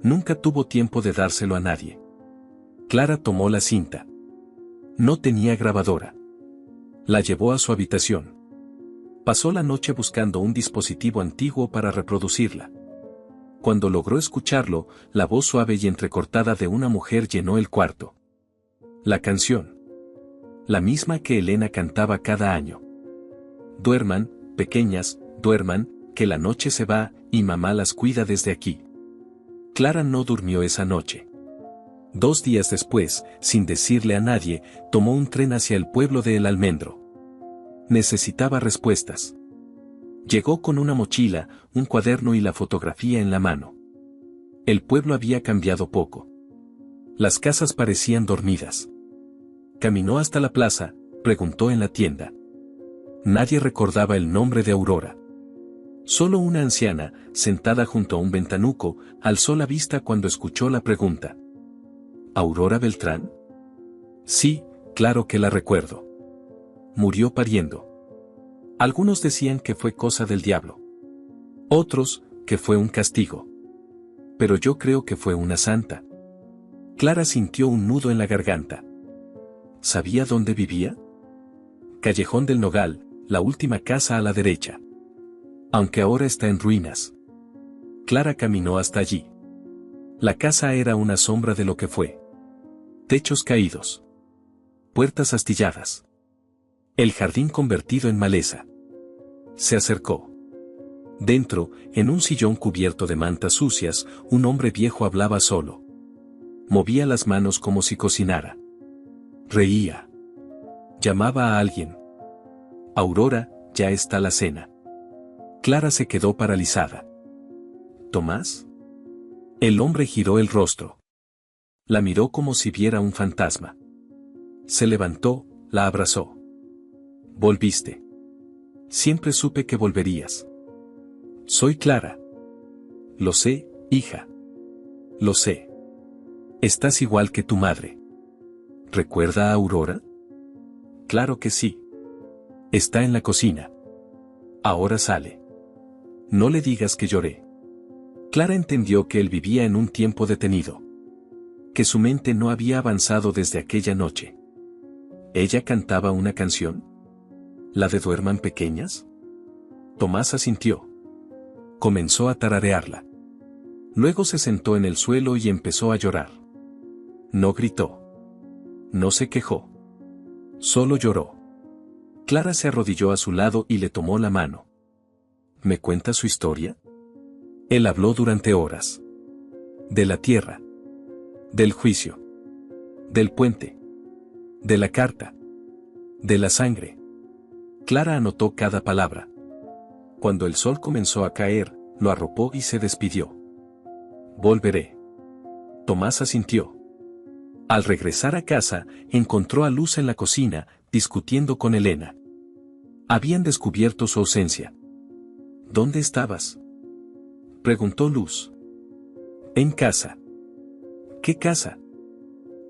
Nunca tuvo tiempo de dárselo a nadie. Clara tomó la cinta. No tenía grabadora. La llevó a su habitación. Pasó la noche buscando un dispositivo antiguo para reproducirla. Cuando logró escucharlo, la voz suave y entrecortada de una mujer llenó el cuarto. La canción. La misma que Elena cantaba cada año. Duerman, pequeñas, duerman, que la noche se va, y mamá las cuida desde aquí. Clara no durmió esa noche. 2 días después, sin decirle a nadie, tomó un tren hacia el pueblo de El Almendro. Necesitaba respuestas. Llegó con una mochila, un cuaderno y la fotografía en la mano. El pueblo había cambiado poco. Las casas parecían dormidas. Caminó hasta la plaza, preguntó en la tienda. Nadie recordaba el nombre de Aurora. Solo una anciana, sentada junto a un ventanuco, alzó la vista cuando escuchó la pregunta. ¿Aurora Beltrán? Sí, claro que la recuerdo. Murió pariendo. Algunos decían que fue cosa del diablo. Otros, que fue un castigo. Pero yo creo que fue una santa. Clara sintió un nudo en la garganta. ¿Sabía dónde vivía? Callejón del Nogal, la última casa a la derecha. Aunque ahora está en ruinas. Clara caminó hasta allí. La casa era una sombra de lo que fue. Techos caídos. Puertas astilladas. El jardín convertido en maleza. Se acercó. Dentro, en un sillón cubierto de mantas sucias, un hombre viejo hablaba solo. Movía las manos como si cocinara. Reía. Llamaba a alguien. Aurora, ya está la cena. Clara se quedó paralizada. ¿Tomás? El hombre giró el rostro. La miró como si viera un fantasma. Se levantó, la abrazó. Volviste. Siempre supe que volverías. Soy Clara. Lo sé, hija. Lo sé. Estás igual que tu madre. ¿Recuerda a Aurora? Claro que sí. Está en la cocina. Ahora sale. No le digas que lloré. Clara entendió que él vivía en un tiempo detenido. Que su mente no había avanzado desde aquella noche. ¿Ella cantaba una canción? ¿La de Duerman pequeñas? Tomás asintió. Comenzó a tararearla. Luego se sentó en el suelo y empezó a llorar. No gritó. No se quejó. Solo lloró. Clara se arrodilló a su lado y le tomó la mano. ¿Me cuenta su historia? Él habló durante horas. De la tierra. Del juicio. Del puente. De la carta. De la sangre. Clara anotó cada palabra. Cuando el sol comenzó a caer, lo arropó y se despidió. Volveré. Tomás asintió. Al regresar a casa, encontró a Luz en la cocina, discutiendo con Elena. Habían descubierto su ausencia. ¿Dónde estabas?, preguntó Luz. En casa. ¿Qué casa?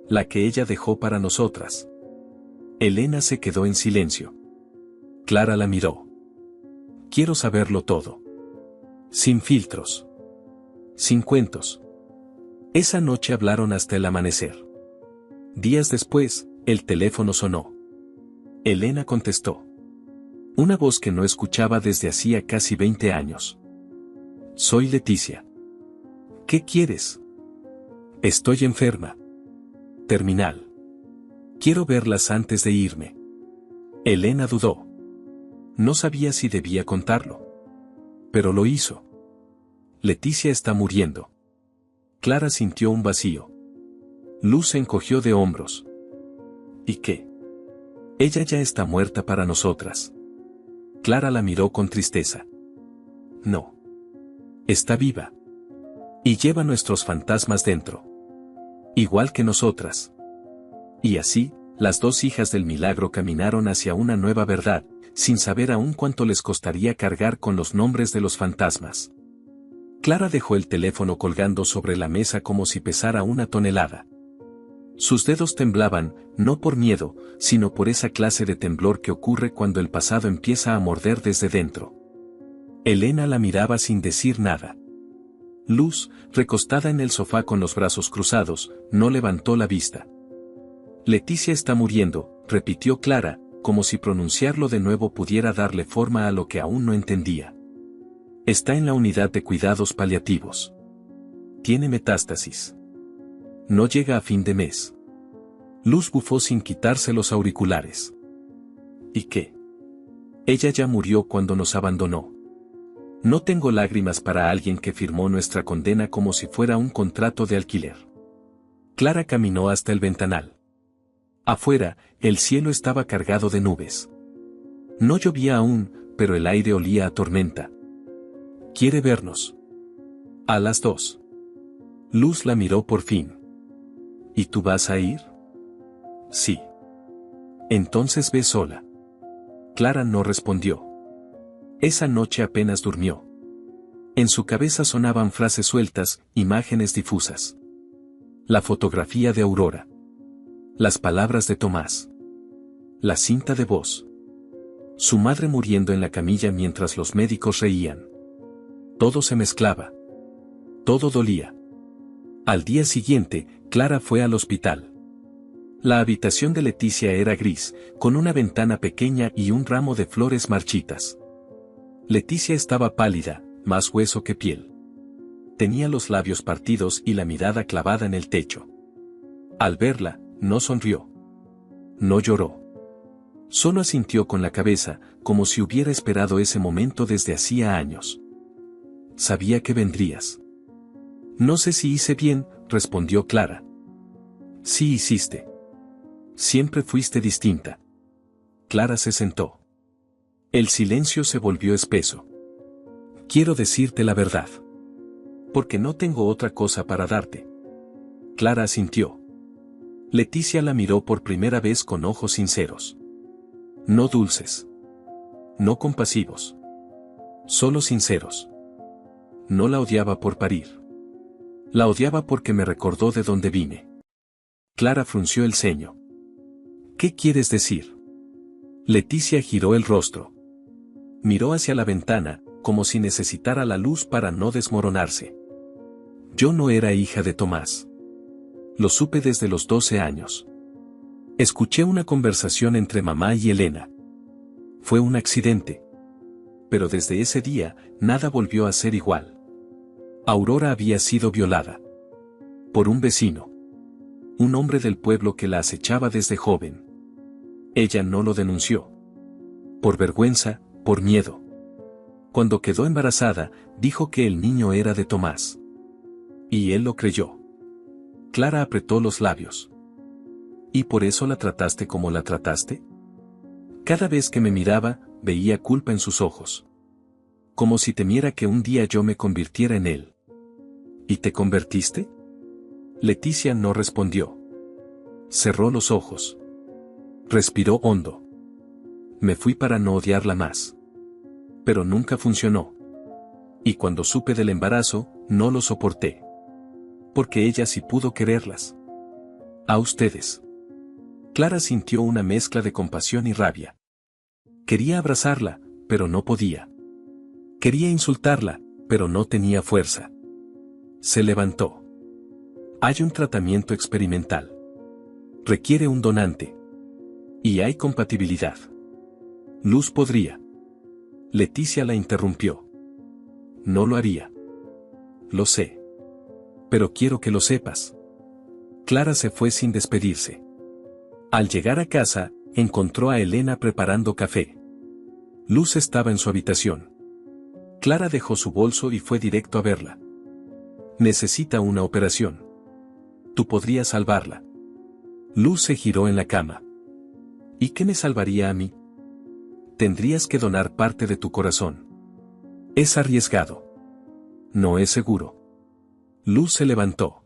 La que ella dejó para nosotras. Elena se quedó en silencio. Clara la miró. Quiero saberlo todo. Sin filtros. Sin cuentos. Esa noche hablaron hasta el amanecer. Días después, el teléfono sonó. Elena contestó. Una voz que no escuchaba desde hacía casi 20 años. Soy Leticia. ¿Qué quieres? Estoy enferma. Terminal. Quiero verlas antes de irme. Elena dudó. No sabía si debía contarlo. Pero lo hizo. Leticia está muriendo. Clara sintió un vacío. Luz se encogió de hombros. ¿Y qué? Ella ya está muerta para nosotras. Clara la miró con tristeza. No. Está viva. Y lleva nuestros fantasmas dentro. Igual que nosotras. Y así, las dos hijas del milagro caminaron hacia una nueva verdad, sin saber aún cuánto les costaría cargar con los nombres de los fantasmas. Clara dejó el teléfono colgando sobre la mesa como si pesara 1 tonelada. Sus dedos temblaban, no por miedo, sino por esa clase de temblor que ocurre cuando el pasado empieza a morder desde dentro. Elena la miraba sin decir nada. Luz, recostada en el sofá con los brazos cruzados, no levantó la vista. Leticia está muriendo, repitió Clara, como si pronunciarlo de nuevo pudiera darle forma a lo que aún no entendía. Está en la unidad de cuidados paliativos. Tiene metástasis. No llega a fin de mes. Luz bufó sin quitarse los auriculares. ¿Y qué? Ella ya murió cuando nos abandonó. No tengo lágrimas para alguien que firmó nuestra condena como si fuera un contrato de alquiler. Clara caminó hasta el ventanal. Afuera, el cielo estaba cargado de nubes. No llovía aún, pero el aire olía a tormenta. ¿Quiere vernos? A las 2. Luz la miró por fin. ¿Y tú vas a ir? Sí. Entonces ve sola. Clara no respondió. Esa noche apenas durmió. En su cabeza sonaban frases sueltas, imágenes difusas. La fotografía de Aurora. Las palabras de Tomás. La cinta de voz. Su madre muriendo en la camilla mientras los médicos reían. Todo se mezclaba. Todo dolía. Al día siguiente, Clara fue al hospital. La habitación de Leticia era gris, con una ventana pequeña y un ramo de flores marchitas. Leticia estaba pálida, más hueso que piel. Tenía los labios partidos y la mirada clavada en el techo. Al verla, no sonrió. No lloró. Solo asintió con la cabeza, como si hubiera esperado ese momento desde hacía años. Sabía que vendrías. No sé si hice bien, respondió Clara. Sí hiciste. Siempre fuiste distinta. Clara se sentó. El silencio se volvió espeso. Quiero decirte la verdad. Porque no tengo otra cosa para darte. Clara asintió. Leticia la miró por primera vez con ojos sinceros. No dulces. No compasivos. Solo sinceros. No la odiaba por parir. La odiaba porque me recordó de dónde vine. Clara frunció el ceño. ¿Qué quieres decir? Leticia giró el rostro. Miró hacia la ventana, como si necesitara la luz para no desmoronarse. Yo no era hija de Tomás. Lo supe desde los 12 años. Escuché una conversación entre mamá y Elena. Fue un accidente. Pero desde ese día, nada volvió a ser igual. Aurora había sido violada. Por un vecino. Un hombre del pueblo que la acechaba desde joven. Ella no lo denunció. Por vergüenza, por miedo. Cuando quedó embarazada, dijo que el niño era de Tomás. Y él lo creyó. Clara apretó los labios. ¿Y por eso la trataste como la trataste? Cada vez que me miraba, veía culpa en sus ojos. Como si temiera que un día yo me convirtiera en él. ¿Y te convertiste? Leticia no respondió. Cerró los ojos. Respiró hondo. Me fui para no odiarla más. Pero nunca funcionó. Y cuando supe del embarazo, no lo soporté. Porque ella sí pudo quererlas. A ustedes. Clara sintió una mezcla de compasión y rabia. Quería abrazarla, pero no podía. Quería insultarla, pero no tenía fuerza. Se levantó. Hay un tratamiento experimental. Requiere un donante. Y hay compatibilidad. Luz podría. Leticia la interrumpió. No lo haría. Lo sé. Pero quiero que lo sepas. Clara se fue sin despedirse. Al llegar a casa, encontró a Elena preparando café. Luz estaba en su habitación. Clara dejó su bolso y fue directo a verla. Necesita una operación. Tú podrías salvarla. Luz se giró en la cama. ¿Y qué me salvaría a mí? Tendrías que donar parte de tu corazón. Es arriesgado. No es seguro. Luz se levantó.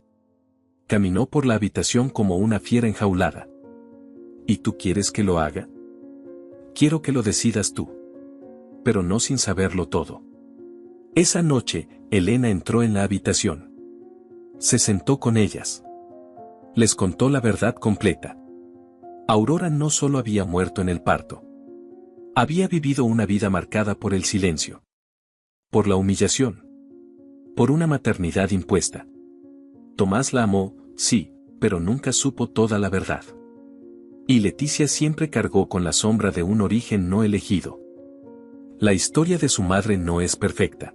Caminó por la habitación como una fiera enjaulada. ¿Y tú quieres que lo haga? Quiero que lo decidas tú. Pero no sin saberlo todo. Esa noche, Elena entró en la habitación. Se sentó con ellas. Les contó la verdad completa. Aurora no solo había muerto en el parto. Había vivido una vida marcada por el silencio. Por la humillación. Por una maternidad impuesta. Tomás la amó, sí, pero nunca supo toda la verdad. Y Leticia siempre cargó con la sombra de un origen no elegido. La historia de su madre no es perfecta.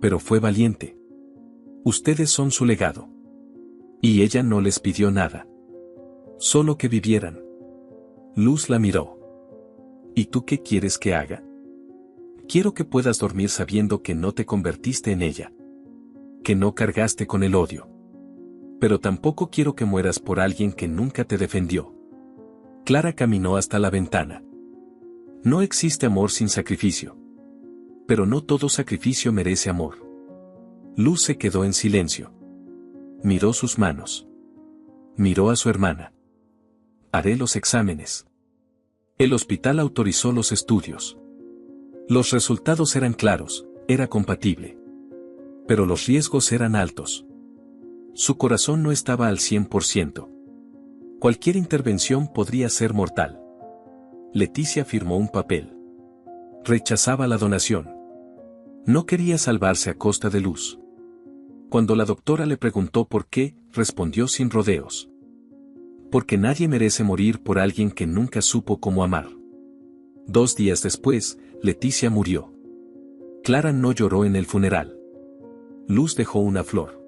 Pero fue valiente. Ustedes son su legado. Y ella no les pidió nada. Solo que vivieran. Luz la miró. ¿Y tú qué quieres que haga? Quiero que puedas dormir sabiendo que no te convertiste en ella. Que no cargaste con el odio. Pero tampoco quiero que mueras por alguien que nunca te defendió. Clara caminó hasta la ventana. No existe amor sin sacrificio. Pero no todo sacrificio merece amor. Luz se quedó en silencio. Miró sus manos. Miró a su hermana. Haré los exámenes. El hospital autorizó los estudios. Los resultados eran claros, era compatible. Pero los riesgos eran altos. Su corazón no estaba al 100%. Cualquier intervención podría ser mortal. Leticia firmó un papel. Rechazaba la donación. No quería salvarse a costa de Luz. Cuando la doctora le preguntó por qué, respondió sin rodeos. Porque nadie merece morir por alguien que nunca supo cómo amar. 2 días después, Leticia murió. Clara no lloró en el funeral. Luz dejó una flor.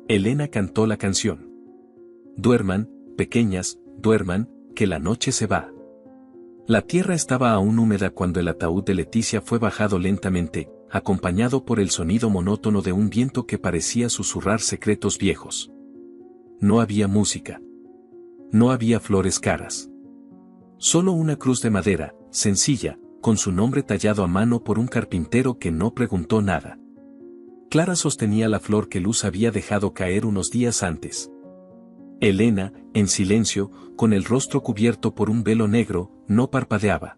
Elena cantó la canción. Duerman, pequeñas, duerman, que la noche se va. La tierra estaba aún húmeda cuando el ataúd de Leticia fue bajado lentamente, acompañado por el sonido monótono de un viento que parecía susurrar secretos viejos. No había música. No había flores caras. Solo una cruz de madera, sencilla, con su nombre tallado a mano por un carpintero que no preguntó nada. Clara sostenía la flor que Luz había dejado caer unos días antes. Elena, en silencio, con el rostro cubierto por un velo negro, no parpadeaba.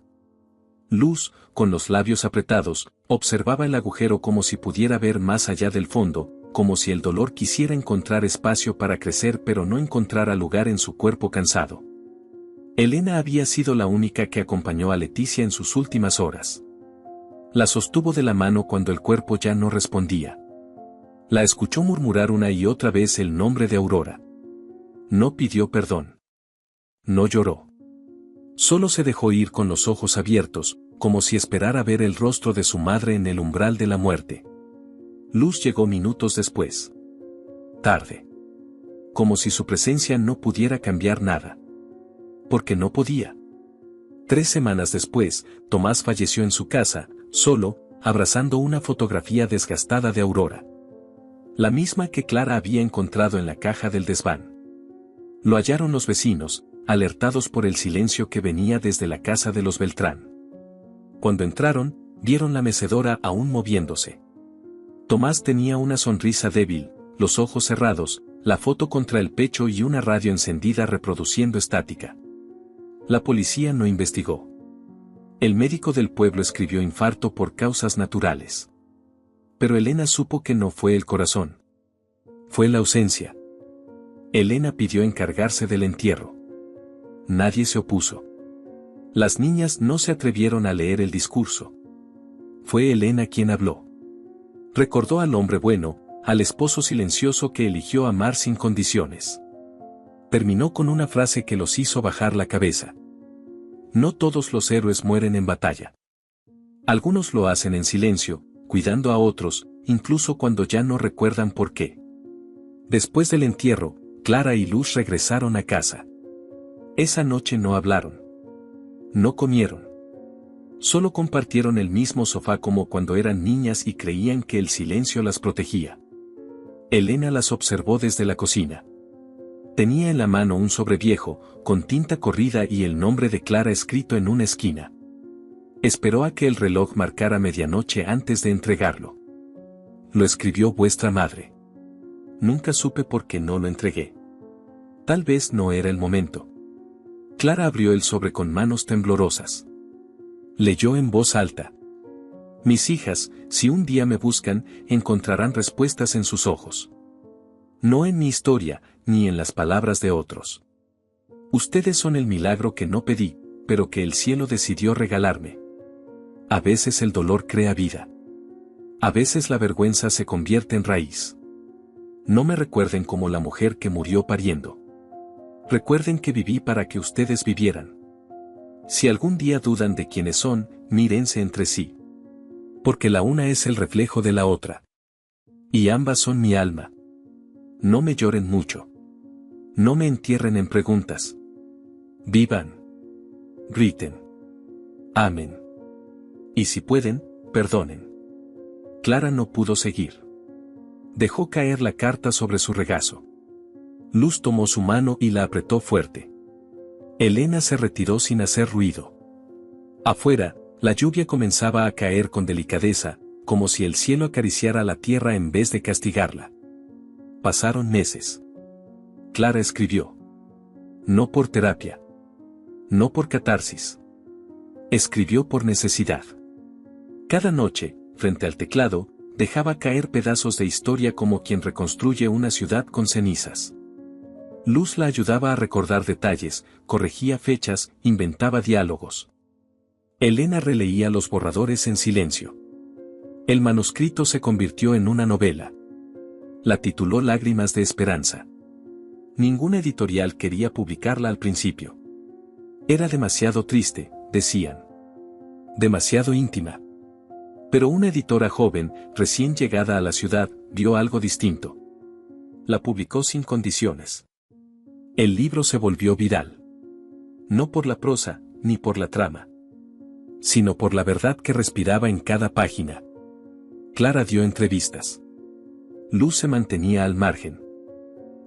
Luz, con los labios apretados, observaba el agujero como si pudiera ver más allá del fondo, como si el dolor quisiera encontrar espacio para crecer pero no encontrara lugar en su cuerpo cansado. Elena había sido la única que acompañó a Leticia en sus últimas horas. La sostuvo de la mano cuando el cuerpo ya no respondía. La escuchó murmurar una y otra vez el nombre de Aurora. No pidió perdón. No lloró. Solo se dejó ir con los ojos abiertos, como si esperara ver el rostro de su madre en el umbral de la muerte. Luz llegó minutos después. Tarde. Como si su presencia no pudiera cambiar nada. Porque no podía. 3 semanas después, Tomás falleció en su casa, solo, abrazando una fotografía desgastada de Aurora. La misma que Clara había encontrado en la caja del desván. Lo hallaron los vecinos, alertados por el silencio que venía desde la casa de los Beltrán. Cuando entraron, vieron la mecedora aún moviéndose. Tomás tenía una sonrisa débil, los ojos cerrados, la foto contra el pecho y una radio encendida reproduciendo estática. La policía no investigó. El médico del pueblo escribió infarto por causas naturales. Pero Elena supo que no fue el corazón. Fue la ausencia. Elena pidió encargarse del entierro. Nadie se opuso. Las niñas no se atrevieron a leer el discurso. Fue Elena quien habló. Recordó al hombre bueno, al esposo silencioso que eligió amar sin condiciones. Terminó con una frase que los hizo bajar la cabeza. No todos los héroes mueren en batalla. Algunos lo hacen en silencio, cuidando a otros, incluso cuando ya no recuerdan por qué. Después del entierro, Clara y Luz regresaron a casa. Esa noche no hablaron. No comieron. Solo compartieron el mismo sofá como cuando eran niñas y creían que el silencio las protegía. Elena las observó desde la cocina. Tenía en la mano un sobre viejo, con tinta corrida y el nombre de Clara escrito en una esquina. Esperó a que el reloj marcara medianoche antes de entregarlo. Lo escribió vuestra madre. Nunca supe por qué no lo entregué. Tal vez no era el momento. Clara abrió el sobre con manos temblorosas. Leyó en voz alta. Mis hijas, si un día me buscan, encontrarán respuestas en sus ojos. No en mi historia, ni en las palabras de otros. Ustedes son el milagro que no pedí, pero que el cielo decidió regalarme. A veces el dolor crea vida. A veces la vergüenza se convierte en raíz. No me recuerden como la mujer que murió pariendo. Recuerden que viví para que ustedes vivieran. Si algún día dudan de quiénes son, mírense entre sí. Porque la una es el reflejo de la otra. Y ambas son mi alma. No me lloren mucho. No me entierren en preguntas. Vivan. Griten. Amen. Y si pueden, perdonen. Clara no pudo seguir. Dejó caer la carta sobre su regazo. Luz tomó su mano y la apretó fuerte. Elena se retiró sin hacer ruido. Afuera, la lluvia comenzaba a caer con delicadeza, como si el cielo acariciara la tierra en vez de castigarla. Pasaron meses. Clara escribió. No por terapia. No por catarsis. Escribió por necesidad. Cada noche, frente al teclado, dejaba caer pedazos de historia como quien reconstruye una ciudad con cenizas. Luz la ayudaba a recordar detalles, corregía fechas, inventaba diálogos. Elena releía los borradores en silencio. El manuscrito se convirtió en una novela. La tituló Lágrimas de Esperanza. Ninguna editorial quería publicarla al principio. Era demasiado triste, decían. Demasiado íntima. Pero una editora joven, recién llegada a la ciudad, vio algo distinto. La publicó sin condiciones. El libro se volvió viral. No por la prosa, ni por la trama, sino por la verdad que respiraba en cada página. Clara dio entrevistas. Luz se mantenía al margen.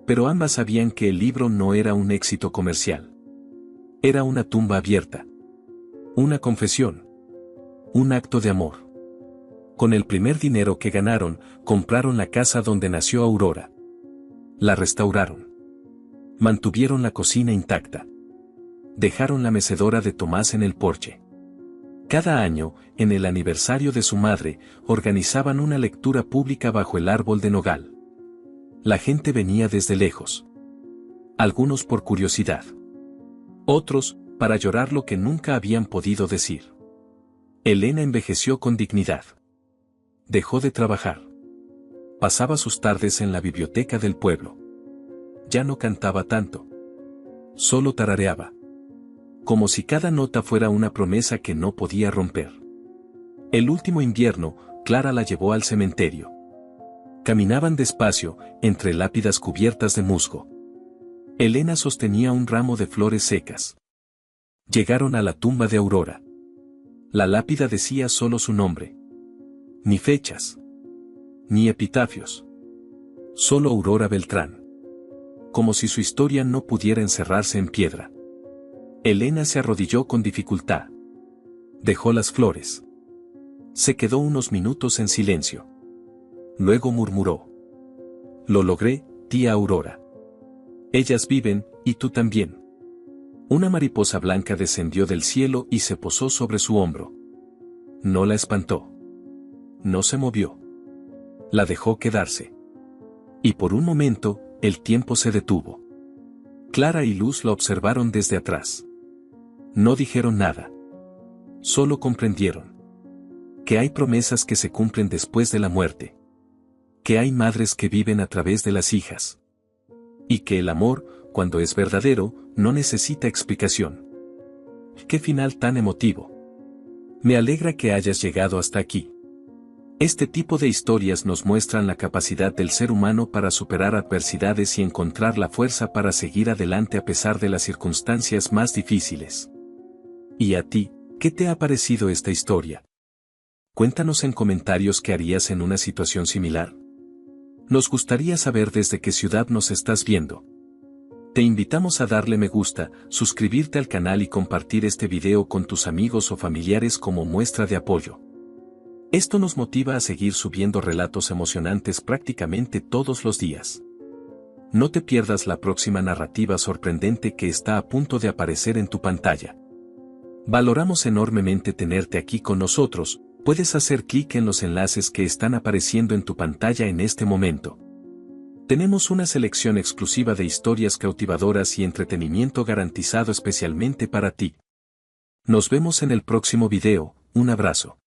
Pero ambas sabían que el libro no era un éxito comercial. Era una tumba abierta. Una confesión. Un acto de amor. Con el primer dinero que ganaron, compraron la casa donde nació Aurora. La restauraron. Mantuvieron la cocina intacta. Dejaron la mecedora de Tomás en el porche. Cada año, en el aniversario de su madre, organizaban una lectura pública bajo el árbol de nogal. La gente venía desde lejos. Algunos por curiosidad. Otros, para llorar lo que nunca habían podido decir. Elena envejeció con dignidad. Dejó de trabajar. Pasaba sus tardes en la biblioteca del pueblo. Ya no cantaba tanto. Solo tarareaba. Como si cada nota fuera una promesa que no podía romper. El último invierno, Clara la llevó al cementerio. Caminaban despacio, entre lápidas cubiertas de musgo. Elena sostenía un ramo de flores secas. Llegaron a la tumba de Aurora. La lápida decía solo su nombre. Ni fechas. Ni epitafios. Solo Aurora Beltrán. Como si su historia no pudiera encerrarse en piedra. Elena se arrodilló con dificultad. Dejó las flores. Se quedó unos minutos en silencio. Luego murmuró. Lo logré, tía Aurora. Ellas viven, y tú también. Una mariposa blanca descendió del cielo y se posó sobre su hombro. No la espantó. No se movió. La dejó quedarse. Y por un momento, el tiempo se detuvo. Clara y Luz la observaron desde atrás. No dijeron nada. Solo comprendieron. Que hay promesas que se cumplen después de la muerte. Que hay madres que viven a través de las hijas. Y que el amor, cuando es verdadero, no necesita explicación. ¡Qué final tan emotivo! Me alegra que hayas llegado hasta aquí. Este tipo de historias nos muestran la capacidad del ser humano para superar adversidades y encontrar la fuerza para seguir adelante a pesar de las circunstancias más difíciles. ¿Y a ti, qué te ha parecido esta historia? Cuéntanos en comentarios qué harías en una situación similar. Nos gustaría saber desde qué ciudad nos estás viendo. Te invitamos a darle me gusta, suscribirte al canal y compartir este video con tus amigos o familiares como muestra de apoyo. Esto nos motiva a seguir subiendo relatos emocionantes prácticamente todos los días. No te pierdas la próxima narrativa sorprendente que está a punto de aparecer en tu pantalla. Valoramos enormemente tenerte aquí con nosotros. Puedes hacer clic en los enlaces que están apareciendo en tu pantalla en este momento. Tenemos una selección exclusiva de historias cautivadoras y entretenimiento garantizado especialmente para ti. Nos vemos en el próximo video, un abrazo.